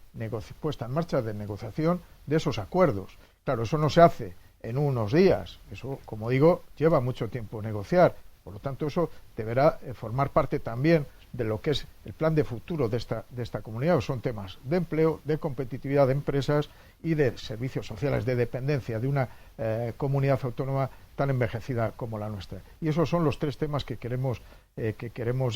Speaker 4: puesta en marcha de negociación de esos acuerdos. Claro, eso no se hace en unos días, eso, como digo, lleva mucho tiempo negociar, por lo tanto eso deberá formar parte también de lo que es el plan de futuro de esta comunidad. Son temas de empleo, de competitividad de empresas y de servicios sociales, de dependencia de una comunidad autónoma tan envejecida como la nuestra. Y esos son los 3 temas que queremos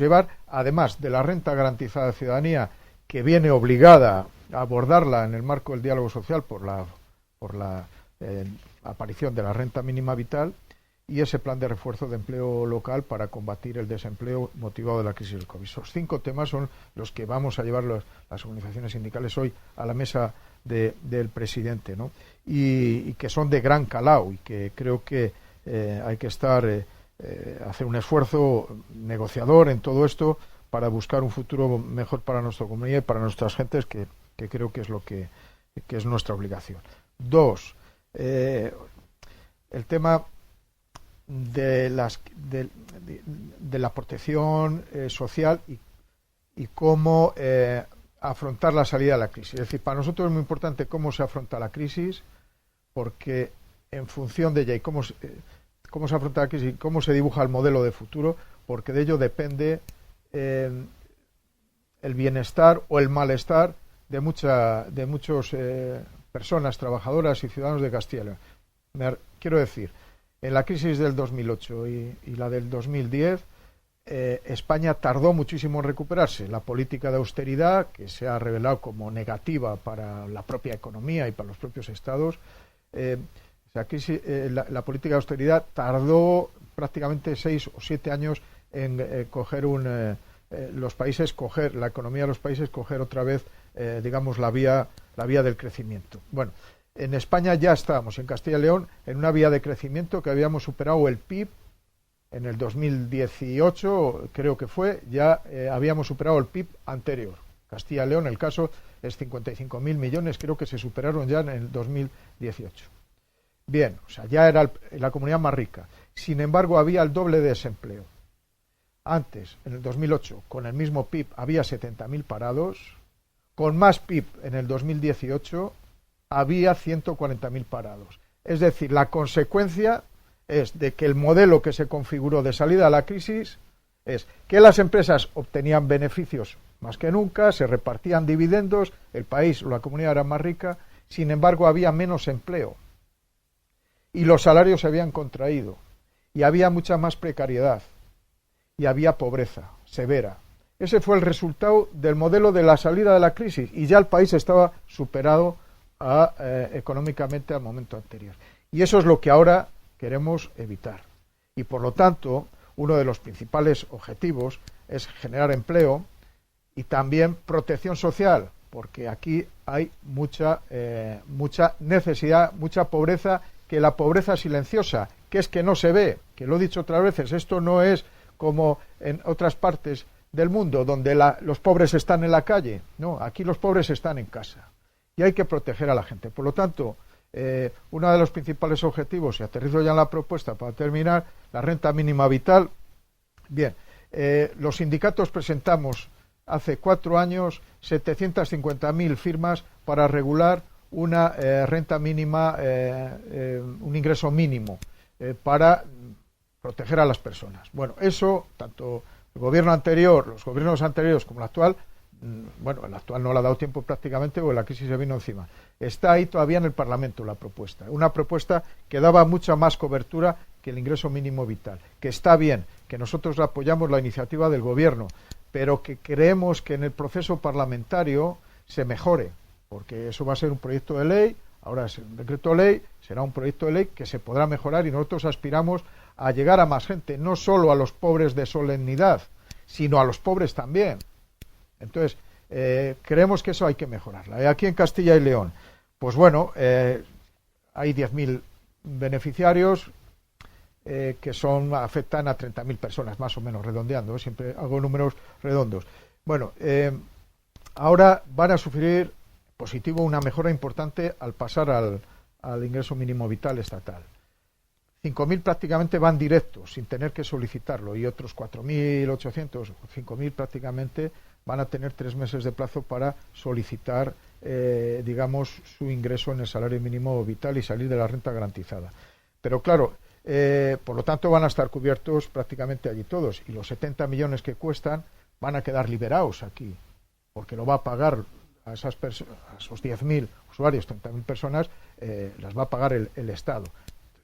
Speaker 4: llevar, además de la renta garantizada de ciudadanía, que viene obligada a abordarla en el marco del diálogo social por la aparición de la renta mínima vital, y ese plan de refuerzo de empleo local para combatir el desempleo motivado de la crisis del COVID. Esos 5 temas son los que vamos a llevar las organizaciones sindicales hoy a la mesa del presidente, ¿no? Y que son de gran calado y que creo que hay que hacer un esfuerzo negociador en todo esto para buscar un futuro mejor para nuestra comunidad y para nuestras gentes, que creo que es lo que es nuestra obligación. 2, el tema de la protección social y cómo afrontar la salida de la crisis. Es decir, para nosotros es muy importante cómo se afronta la crisis, porque en función de ella y cómo se afronta la crisis y cómo se dibuja el modelo de futuro, porque de ello depende el bienestar o el malestar de muchas personas, trabajadoras y ciudadanos de Castilla y León. Quiero decir, en la crisis del 2008 y la del 2010, España tardó muchísimo en recuperarse. La política de austeridad, que se ha revelado como negativa para la propia economía y para los propios estados, la política de austeridad tardó prácticamente 6 o 7 años en la economía de los países coger otra vez, digamos, la vía del crecimiento. Bueno, en España ya estábamos, en Castilla y León, en una vía de crecimiento que habíamos superado el PIB en el 2018, creo que fue, ya habíamos superado el PIB anterior. Castilla y León, el caso es 55.000 millones, creo que se superaron ya en el 2018. Bien, o sea, ya era la comunidad más rica. Sin embargo, había el doble de desempleo. Antes, en el 2008, con el mismo PIB, había 70.000 parados. Con más PIB, en el 2018, había 140.000 parados. Es decir, la consecuencia es de que el modelo que se configuró de salida a la crisis es que las empresas obtenían beneficios más que nunca, se repartían dividendos, el país o la comunidad era más rica, sin embargo había menos empleo y los salarios se habían contraído y había mucha más precariedad y había pobreza severa. Ese fue el resultado del modelo de la salida de la crisis y ya el país estaba superado económicamente al momento anterior. Y eso es lo que ahora queremos evitar. Y por lo tanto, uno de los principales objetivos es generar empleo y también protección social, porque aquí hay mucha necesidad, mucha pobreza, que la pobreza silenciosa, que es que no se ve, que lo he dicho otras veces, esto no es como en otras partes del mundo donde los pobres están en la calle, no, aquí los pobres están en casa y hay que proteger a la gente. Por lo tanto, uno de los principales objetivos, y aterrizo ya en la propuesta para terminar, la renta mínima vital. Bien, los sindicatos presentamos hace 4 años 750.000 firmas para regular una renta mínima, un ingreso mínimo para proteger a las personas. Bueno, eso, tanto el gobierno anterior, los gobiernos anteriores como el actual, bueno, el actual no le ha dado tiempo prácticamente porque la crisis se vino encima. Está ahí todavía en el Parlamento la propuesta. Una propuesta que daba mucha más cobertura que el ingreso mínimo vital. Que está bien, que nosotros apoyamos la iniciativa del Gobierno, pero que creemos que en el proceso parlamentario se mejore, porque eso va a ser un proyecto de ley, ahora es un decreto de ley, será un proyecto de ley que se podrá mejorar y nosotros aspiramos a llegar a más gente, no solo a los pobres de solemnidad, sino a los pobres también. Entonces, creemos que eso hay que mejorarla. Aquí en Castilla y León, pues bueno, hay 10.000 beneficiarios que afectan a 30.000 personas, más o menos, redondeando, siempre hago números redondos. Bueno, ahora van a sufrir positivo una mejora importante al pasar al ingreso mínimo vital estatal. 5.000 prácticamente van directos, sin tener que solicitarlo, y otros 4.800 o 5.000 prácticamente van a tener 3 meses de plazo para solicitar, digamos, su ingreso en el salario mínimo vital y salir de la renta garantizada. Pero claro, por lo tanto van a estar cubiertos prácticamente allí todos, y los 70 millones que cuestan van a quedar liberados aquí, porque lo va a pagar a esos 10.000 usuarios, 30.000 personas, las va a pagar el Estado.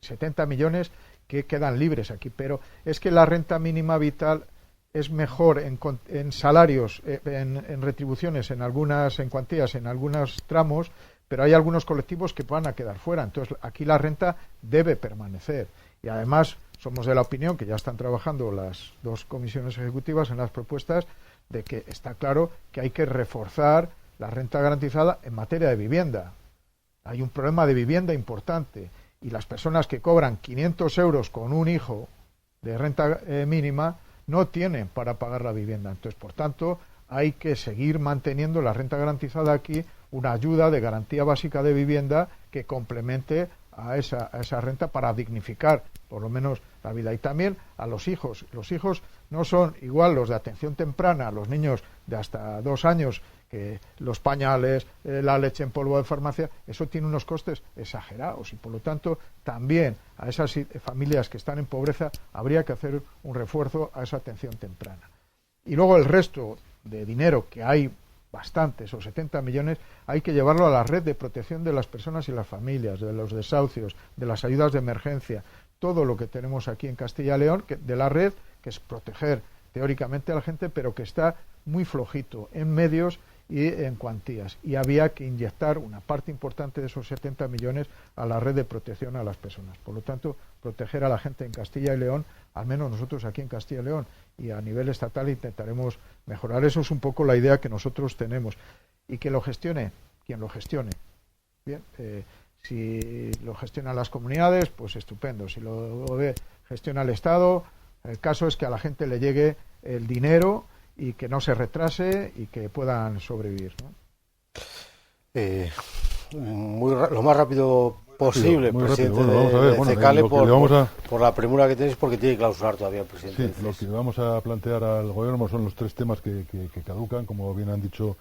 Speaker 4: 70 millones que quedan libres aquí, pero es que la renta mínima vital es mejor en salarios, en retribuciones, en cuantías, en algunos tramos, pero hay algunos colectivos que van a quedar fuera. Entonces, aquí la renta debe permanecer. Y además, somos de la opinión que ya están trabajando las 2 comisiones ejecutivas en las propuestas de que está claro que hay que reforzar la renta garantizada en materia de vivienda. Hay un problema de vivienda importante. Y las personas que cobran 500 euros con un hijo de renta mínima no tienen para pagar la vivienda. Entonces, por tanto, hay que seguir manteniendo la renta garantizada aquí, una ayuda de garantía básica de vivienda que complemente a esa renta para dignificar, por lo menos, la vida. Y también a los hijos. Los hijos no son igual los de atención temprana, los niños de hasta 2 años, que los pañales, la leche en polvo de farmacia, eso tiene unos costes exagerados y por lo tanto también a esas familias que están en pobreza habría que hacer un refuerzo a esa atención temprana. Y luego el resto de dinero, que hay bastante, esos 70 millones, hay que llevarlo a la red de protección de las personas y las familias, de los desahucios, de las ayudas de emergencia, todo lo que tenemos aquí en Castilla y León, de la red, que es proteger teóricamente a la gente, pero que está muy flojito en medios y en cuantías, y había que inyectar una parte importante de esos 70 millones a la red de protección a las personas. Por lo tanto, proteger a la gente en Castilla y León, al menos nosotros aquí en Castilla y León, y a nivel estatal intentaremos mejorar. Eso es un poco la idea que nosotros tenemos. Y que lo gestione quien lo gestione. Bien, si lo gestionan las comunidades, pues estupendo. Si lo gestiona el Estado, el caso es que a la gente le llegue el dinero y que no se retrase y que puedan sobrevivir, ¿no?
Speaker 1: Lo más rápido posible,
Speaker 5: muy
Speaker 1: presidente
Speaker 5: rápido. Bueno, vamos a ver,
Speaker 1: de CECALE,
Speaker 5: bueno,
Speaker 1: por la premura que tenéis, porque tiene que clausurar todavía el presidente.
Speaker 5: Sí, lo que vamos a plantear al gobierno son los 3 temas que caducan, como bien han dicho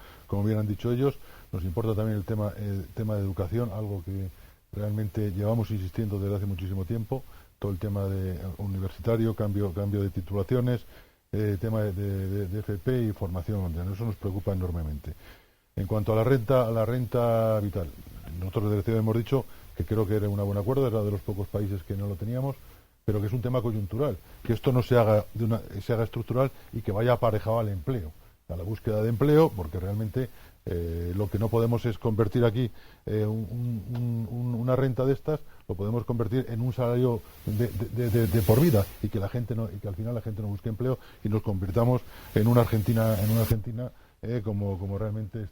Speaker 5: ellos. Nos importa también el tema de educación, algo que realmente llevamos insistiendo desde hace muchísimo tiempo, todo el tema de universitario, cambio de titulaciones, tema de FP y formación, eso nos preocupa enormemente. En cuanto a la renta vital, nosotros desde CECALE hemos dicho que creo que era un buen acuerdo, era de los pocos países que no lo teníamos, pero que es un tema coyuntural, que esto no se haga estructural y que vaya aparejado al empleo, a la búsqueda de empleo, porque realmente lo que no podemos es convertir aquí una renta de estas, lo podemos convertir en un salario de por vida y que al final la gente no busque empleo y nos convirtamos en una Argentina como realmente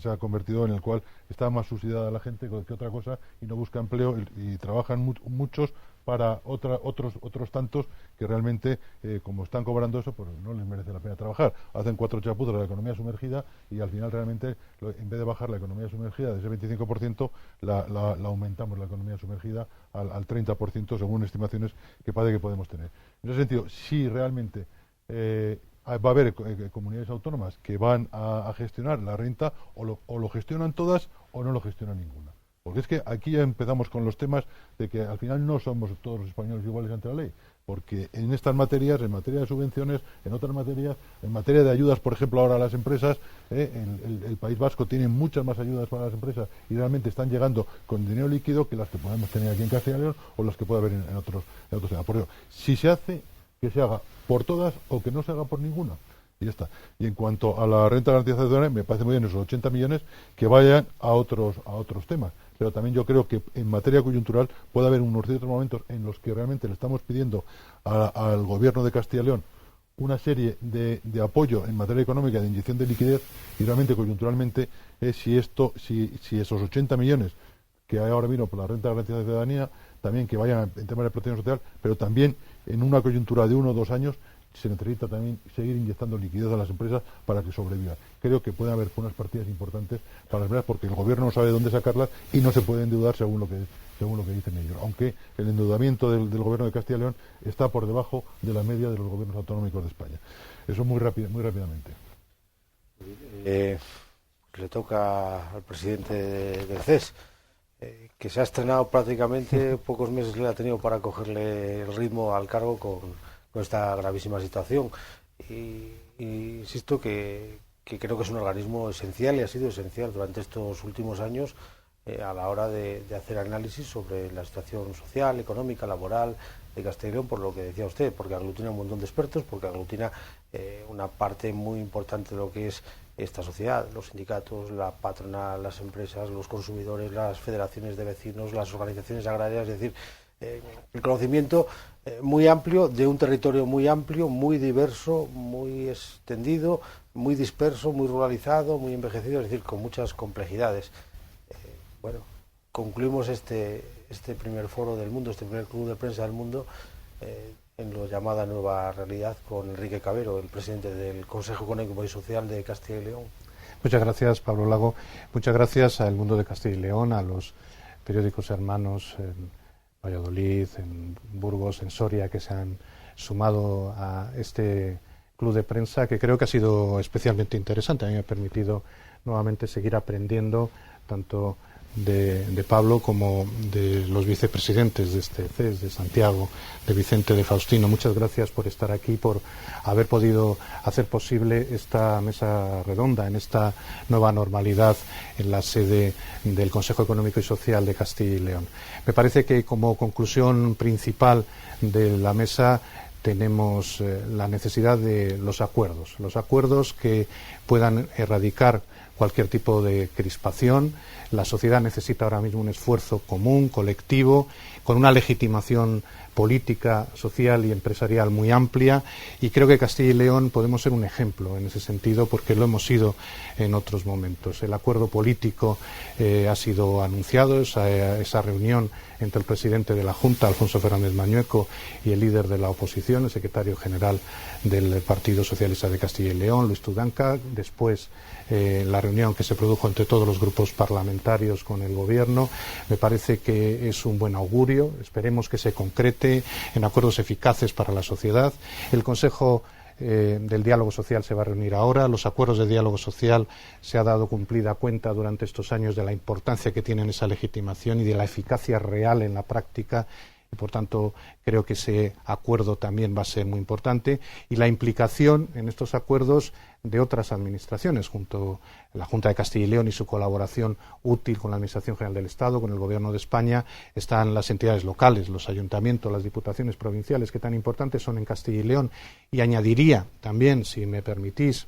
Speaker 5: se ha convertido, en el cual está más subsidiada la gente que otra cosa y no busca empleo y trabajan muchos para otros tantos que realmente, como están cobrando eso, pues no les merece la pena trabajar. Hacen 4 chapuzas de la economía sumergida y al final realmente, en vez de bajar la economía sumergida de ese 25%, la aumentamos la economía sumergida al 30%, según estimaciones que parece que podemos tener. En ese sentido, si realmente va a haber comunidades autónomas que van a gestionar la renta, o lo gestionan todas o no lo gestionan ninguna. Porque es que aquí ya empezamos con los temas de que al final no somos todos los españoles iguales ante la ley, porque en estas materias, en materia de subvenciones, en otras materias, en materia de ayudas, por ejemplo, ahora a las empresas, el País Vasco tiene muchas más ayudas para las empresas y realmente están llegando con dinero líquido que las que podemos tener aquí en Castilla y León o las que puede haber en otros temas. Por eso, si se hace, que se haga por todas o que no se haga por ninguna. Y ya está. Y en cuanto a la renta garantizada de ciudadanía, me parece muy bien esos 80 millones que vayan a otros temas. Pero también yo creo que en materia coyuntural puede haber unos ciertos momentos en los que realmente le estamos pidiendo al gobierno de Castilla y León una serie de apoyo en materia económica, de inyección de liquidez, y realmente coyunturalmente si esos 80 millones que hay ahora mismo por la renta garantizada de ciudadanía, también que vayan en temas de protección social, pero también en una coyuntura de 1 o 2 años se necesita también seguir inyectando liquidez a las empresas para que sobrevivan. Creo que pueden haber unas partidas importantes para las empresas porque el gobierno no sabe dónde sacarlas y no se puede endeudar según lo que según lo que dicen ellos, aunque el endeudamiento del gobierno de Castilla y León está por debajo de la media de los gobiernos autonómicos de España. Eso muy rápidamente.
Speaker 1: Le toca al presidente del CES, que se ha estrenado prácticamente, pocos meses le ha tenido para cogerle el ritmo al cargo con esta gravísima situación. Y insisto que creo que es un organismo esencial y ha sido esencial durante estos últimos años a la hora de hacer análisis sobre la situación social, económica, laboral de Castilla y León, por lo que decía usted, porque aglutina un montón de expertos, porque aglutina una parte muy importante de lo que es esta sociedad, los sindicatos, la patronal, las empresas, los consumidores, las federaciones de vecinos, las organizaciones agrarias, es decir, el conocimiento muy amplio de un territorio muy amplio, muy diverso, muy extendido, muy disperso, muy ruralizado, muy envejecido, es decir, con muchas complejidades. Bueno, concluimos este primer foro del mundo, este primer club de prensa del mundo, en lo llamada Nueva Realidad, con Enrique Cabero, el presidente del Consejo Económico y Social de Castilla y León.
Speaker 2: Muchas gracias, Pablo Lago. Muchas gracias al Mundo de Castilla y León, a los periódicos hermanos en Valladolid, en Burgos, en Soria, que se han sumado a este club de prensa, que creo que ha sido especialmente interesante. A mí me ha permitido nuevamente seguir aprendiendo tanto de Pablo como de los vicepresidentes de este CES, de Santiago, de Vicente, de Faustino. Muchas gracias por estar aquí, por haber podido hacer posible esta mesa redonda en esta nueva normalidad en la sede del Consejo Económico y Social de Castilla y León. Me parece que como conclusión principal de la mesa tenemos la necesidad de los acuerdos que puedan erradicar cualquier tipo de crispación. La sociedad necesita ahora mismo un esfuerzo común, colectivo, con una legitimación política, social y empresarial muy amplia, y creo que Castilla y León podemos ser un ejemplo en ese sentido, porque lo hemos sido en otros momentos. El acuerdo político ha sido anunciado, esa reunión entre el presidente de la Junta, Alfonso Fernández Mañueco, y el líder de la oposición, el secretario general del Partido Socialista de Castilla y León, Luis Tudanca. Después la reunión que se produjo entre todos los grupos parlamentarios con el Gobierno. Me parece que es un buen augurio. Esperemos que se concrete en acuerdos eficaces para la sociedad. El Consejo del Diálogo Social se va a reunir ahora. Los acuerdos de diálogo social se ha dado cumplida cuenta durante estos años de la importancia que tienen esa legitimación y de la eficacia real en la práctica. Y por tanto creo que ese acuerdo también va a ser muy importante, y la implicación en estos acuerdos de otras administraciones, junto a la Junta de Castilla y León y su colaboración útil con la Administración General del Estado, con el Gobierno de España, están las entidades locales, los ayuntamientos, las diputaciones provinciales, que tan importantes son en Castilla y León. Y añadiría también, si me permitís,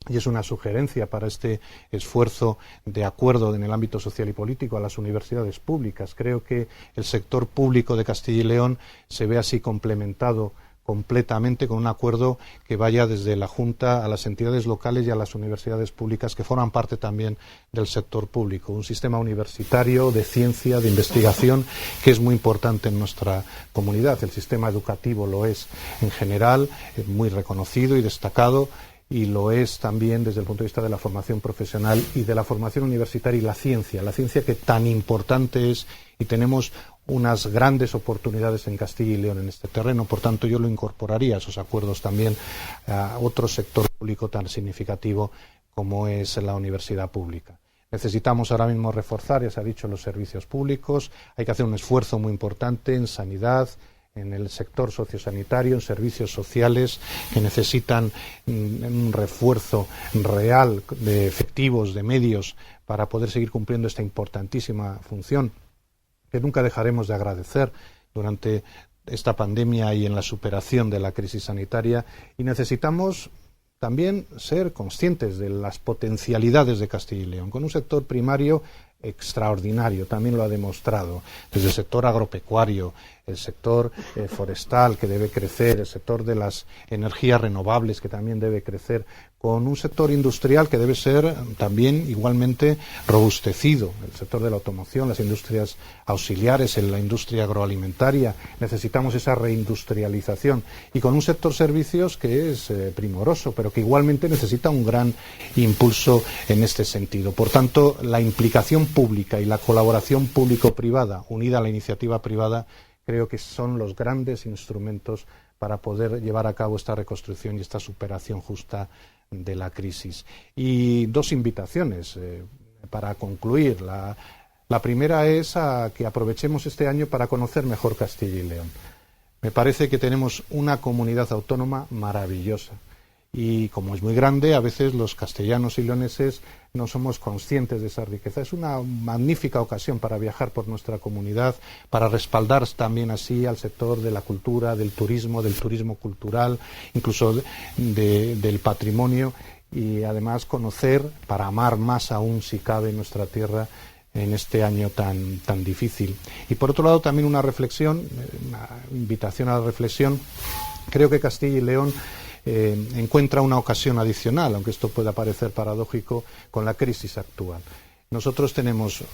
Speaker 2: y es una sugerencia para este esfuerzo de acuerdo en el ámbito social y político, a las universidades públicas. Creo que el sector público de Castilla y León se ve así complementado completamente con un acuerdo que vaya desde la Junta a las entidades locales y a las universidades públicas, que forman parte también del sector público. Un sistema universitario de ciencia, de investigación, que es muy importante en nuestra comunidad. El sistema educativo lo es en general, muy reconocido y destacado, y lo es también desde el punto de vista de la formación profesional y de la formación universitaria y la ciencia que tan importante es, y tenemos unas grandes oportunidades en Castilla y León en este terreno. Por tanto, yo lo incorporaría a esos acuerdos también a otro sector público tan significativo como es la universidad pública. Necesitamos ahora mismo reforzar, ya se ha dicho, los servicios públicos. Hay que hacer un esfuerzo muy importante en sanidad, en el sector sociosanitario, en servicios sociales, que necesitan un refuerzo real de efectivos, de medios, para poder seguir cumpliendo esta importantísima función que nunca dejaremos de agradecer durante esta pandemia y en la superación de la crisis sanitaria. Y necesitamos también ser conscientes de las potencialidades de Castilla y León, con un sector primario extraordinario, también lo ha demostrado, desde el sector agropecuario, el sector forestal, que debe crecer, el sector de las energías renovables, que también debe crecer, con un sector industrial que debe ser también igualmente robustecido. El sector de la automoción, las industrias auxiliares, la industria agroalimentaria, necesitamos esa reindustrialización. Y con un sector servicios que es primoroso, pero que igualmente necesita un gran impulso en este sentido. Por tanto, la implicación pública y la colaboración público-privada, unida a la iniciativa privada, creo que son los grandes instrumentos para poder llevar a cabo esta reconstrucción y esta superación justa de la crisis. Y dos invitaciones para concluir. La primera es a que aprovechemos este año para conocer mejor Castilla y León. Me parece que tenemos una comunidad autónoma maravillosa. Y como es muy grande, a veces los castellanos y leoneses no somos conscientes de esa riqueza. Es una magnífica ocasión para viajar por nuestra comunidad, para respaldar también así al sector de la cultura, del turismo cultural, incluso del patrimonio, y además conocer, para amar más aún si cabe nuestra tierra en este año tan difícil. Y por otro lado también una reflexión, una invitación a la reflexión. Creo que Castilla y León encuentra una ocasión adicional, aunque esto pueda parecer paradójico, con la crisis actual. Nosotros tenemos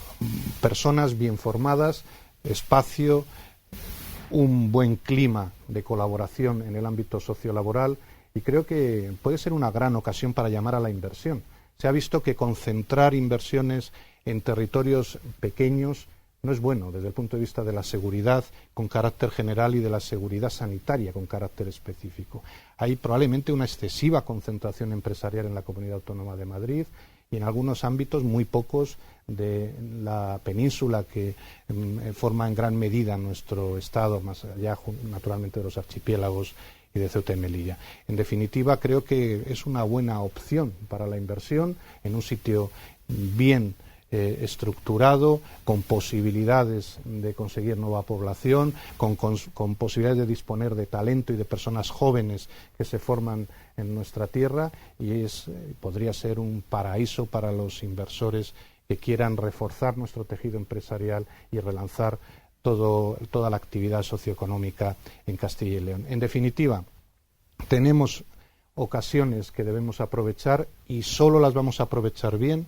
Speaker 2: personas bien formadas, espacio, un buen clima de colaboración en el ámbito sociolaboral, y creo que puede ser una gran ocasión para llamar a la inversión. Se ha visto que concentrar inversiones en territorios pequeños no es bueno desde el punto de vista de la seguridad con carácter general y de la seguridad sanitaria con carácter específico. Hay probablemente una excesiva concentración empresarial en la Comunidad Autónoma de Madrid y en algunos ámbitos muy pocos de la península que forma en gran medida nuestro Estado, más allá naturalmente de los archipiélagos y de Ceuta y Melilla. En definitiva, creo que es una buena opción para la inversión en un sitio bien estructurado, con posibilidades de conseguir nueva población, con posibilidades de disponer de talento y de personas jóvenes que se forman en nuestra tierra, y podría ser un paraíso para los inversores que quieran reforzar nuestro tejido empresarial y relanzar toda la actividad socioeconómica en Castilla y León. En definitiva, tenemos ocasiones que debemos aprovechar y solo las vamos a aprovechar bien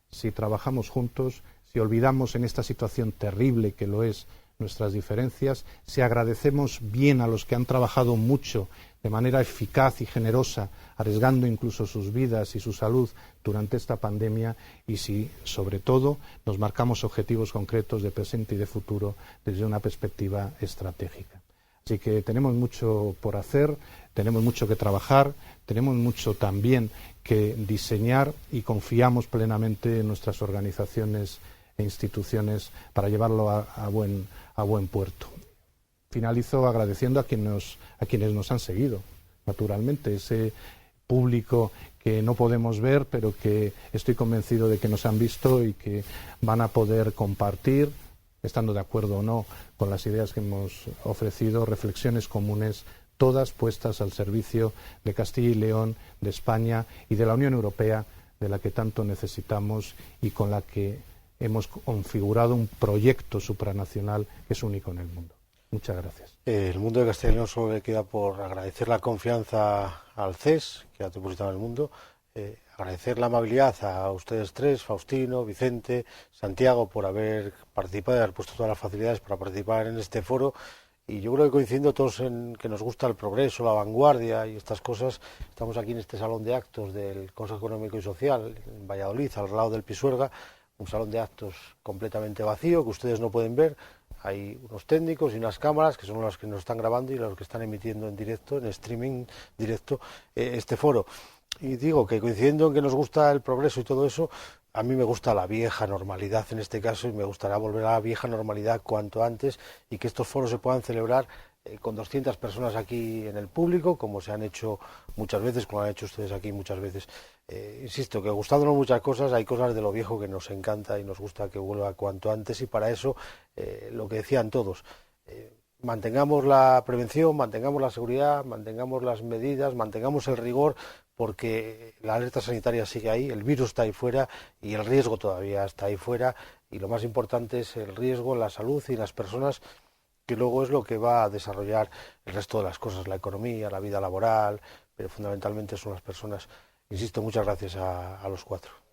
Speaker 2: si trabajamos juntos, si olvidamos en esta situación terrible que lo es nuestras diferencias, si agradecemos bien a los que han trabajado mucho de manera eficaz y generosa, arriesgando incluso sus vidas y su salud durante esta pandemia, y si, sobre todo, nos marcamos objetivos concretos de presente y de futuro desde una perspectiva estratégica. Así que tenemos mucho por hacer, tenemos mucho que trabajar, tenemos mucho también que diseñar y confiamos plenamente en nuestras organizaciones e instituciones para llevarlo a buen puerto. Finalizo agradeciendo a quienes nos han seguido, naturalmente, ese público que no podemos ver, pero que estoy convencido de que nos han visto y que van a poder compartir, estando de acuerdo o no con las ideas que hemos ofrecido, reflexiones comunes, todas puestas al servicio de Castilla y León, de España y de la Unión Europea, de la que tanto necesitamos y con la que hemos configurado un proyecto supranacional que es único en el mundo. Muchas gracias.
Speaker 1: El mundo de Castilla y León solo le queda por agradecer la confianza al CES, que ha depositado en el mundo, agradecer la amabilidad a ustedes tres, Faustino, Vicente, Santiago, por haber participado y haber puesto todas las facilidades para participar en este foro. Y yo creo que coincidiendo todos en que nos gusta el progreso, la vanguardia y estas cosas, estamos aquí en este salón de actos del Consejo Económico y Social en Valladolid, al lado del Pisuerga, un salón de actos completamente vacío que ustedes no pueden ver. Hay unos técnicos y unas cámaras que son los que nos están grabando y los que están emitiendo en directo, en streaming directo, este foro. Y digo que coincidiendo en que nos gusta el progreso y todo eso, a mí me gusta la vieja normalidad en este caso y me gustaría volver a la vieja normalidad cuanto antes y que estos foros se puedan celebrar con 200 personas aquí en el público, como se han hecho muchas veces, como han hecho ustedes aquí muchas veces. Insisto, que gustándonos muchas cosas, hay cosas de lo viejo que nos encanta y nos gusta que vuelva cuanto antes, y para eso, lo que decían todos, mantengamos la prevención, mantengamos la seguridad, mantengamos las medidas, mantengamos el rigor, porque la alerta sanitaria sigue ahí, el virus está ahí fuera y el riesgo todavía está ahí fuera, y lo más importante es el riesgo en la salud y en las personas, que luego es lo que va a desarrollar el resto de las cosas, la economía, la vida laboral, pero fundamentalmente son las personas. Insisto, muchas gracias a los cuatro.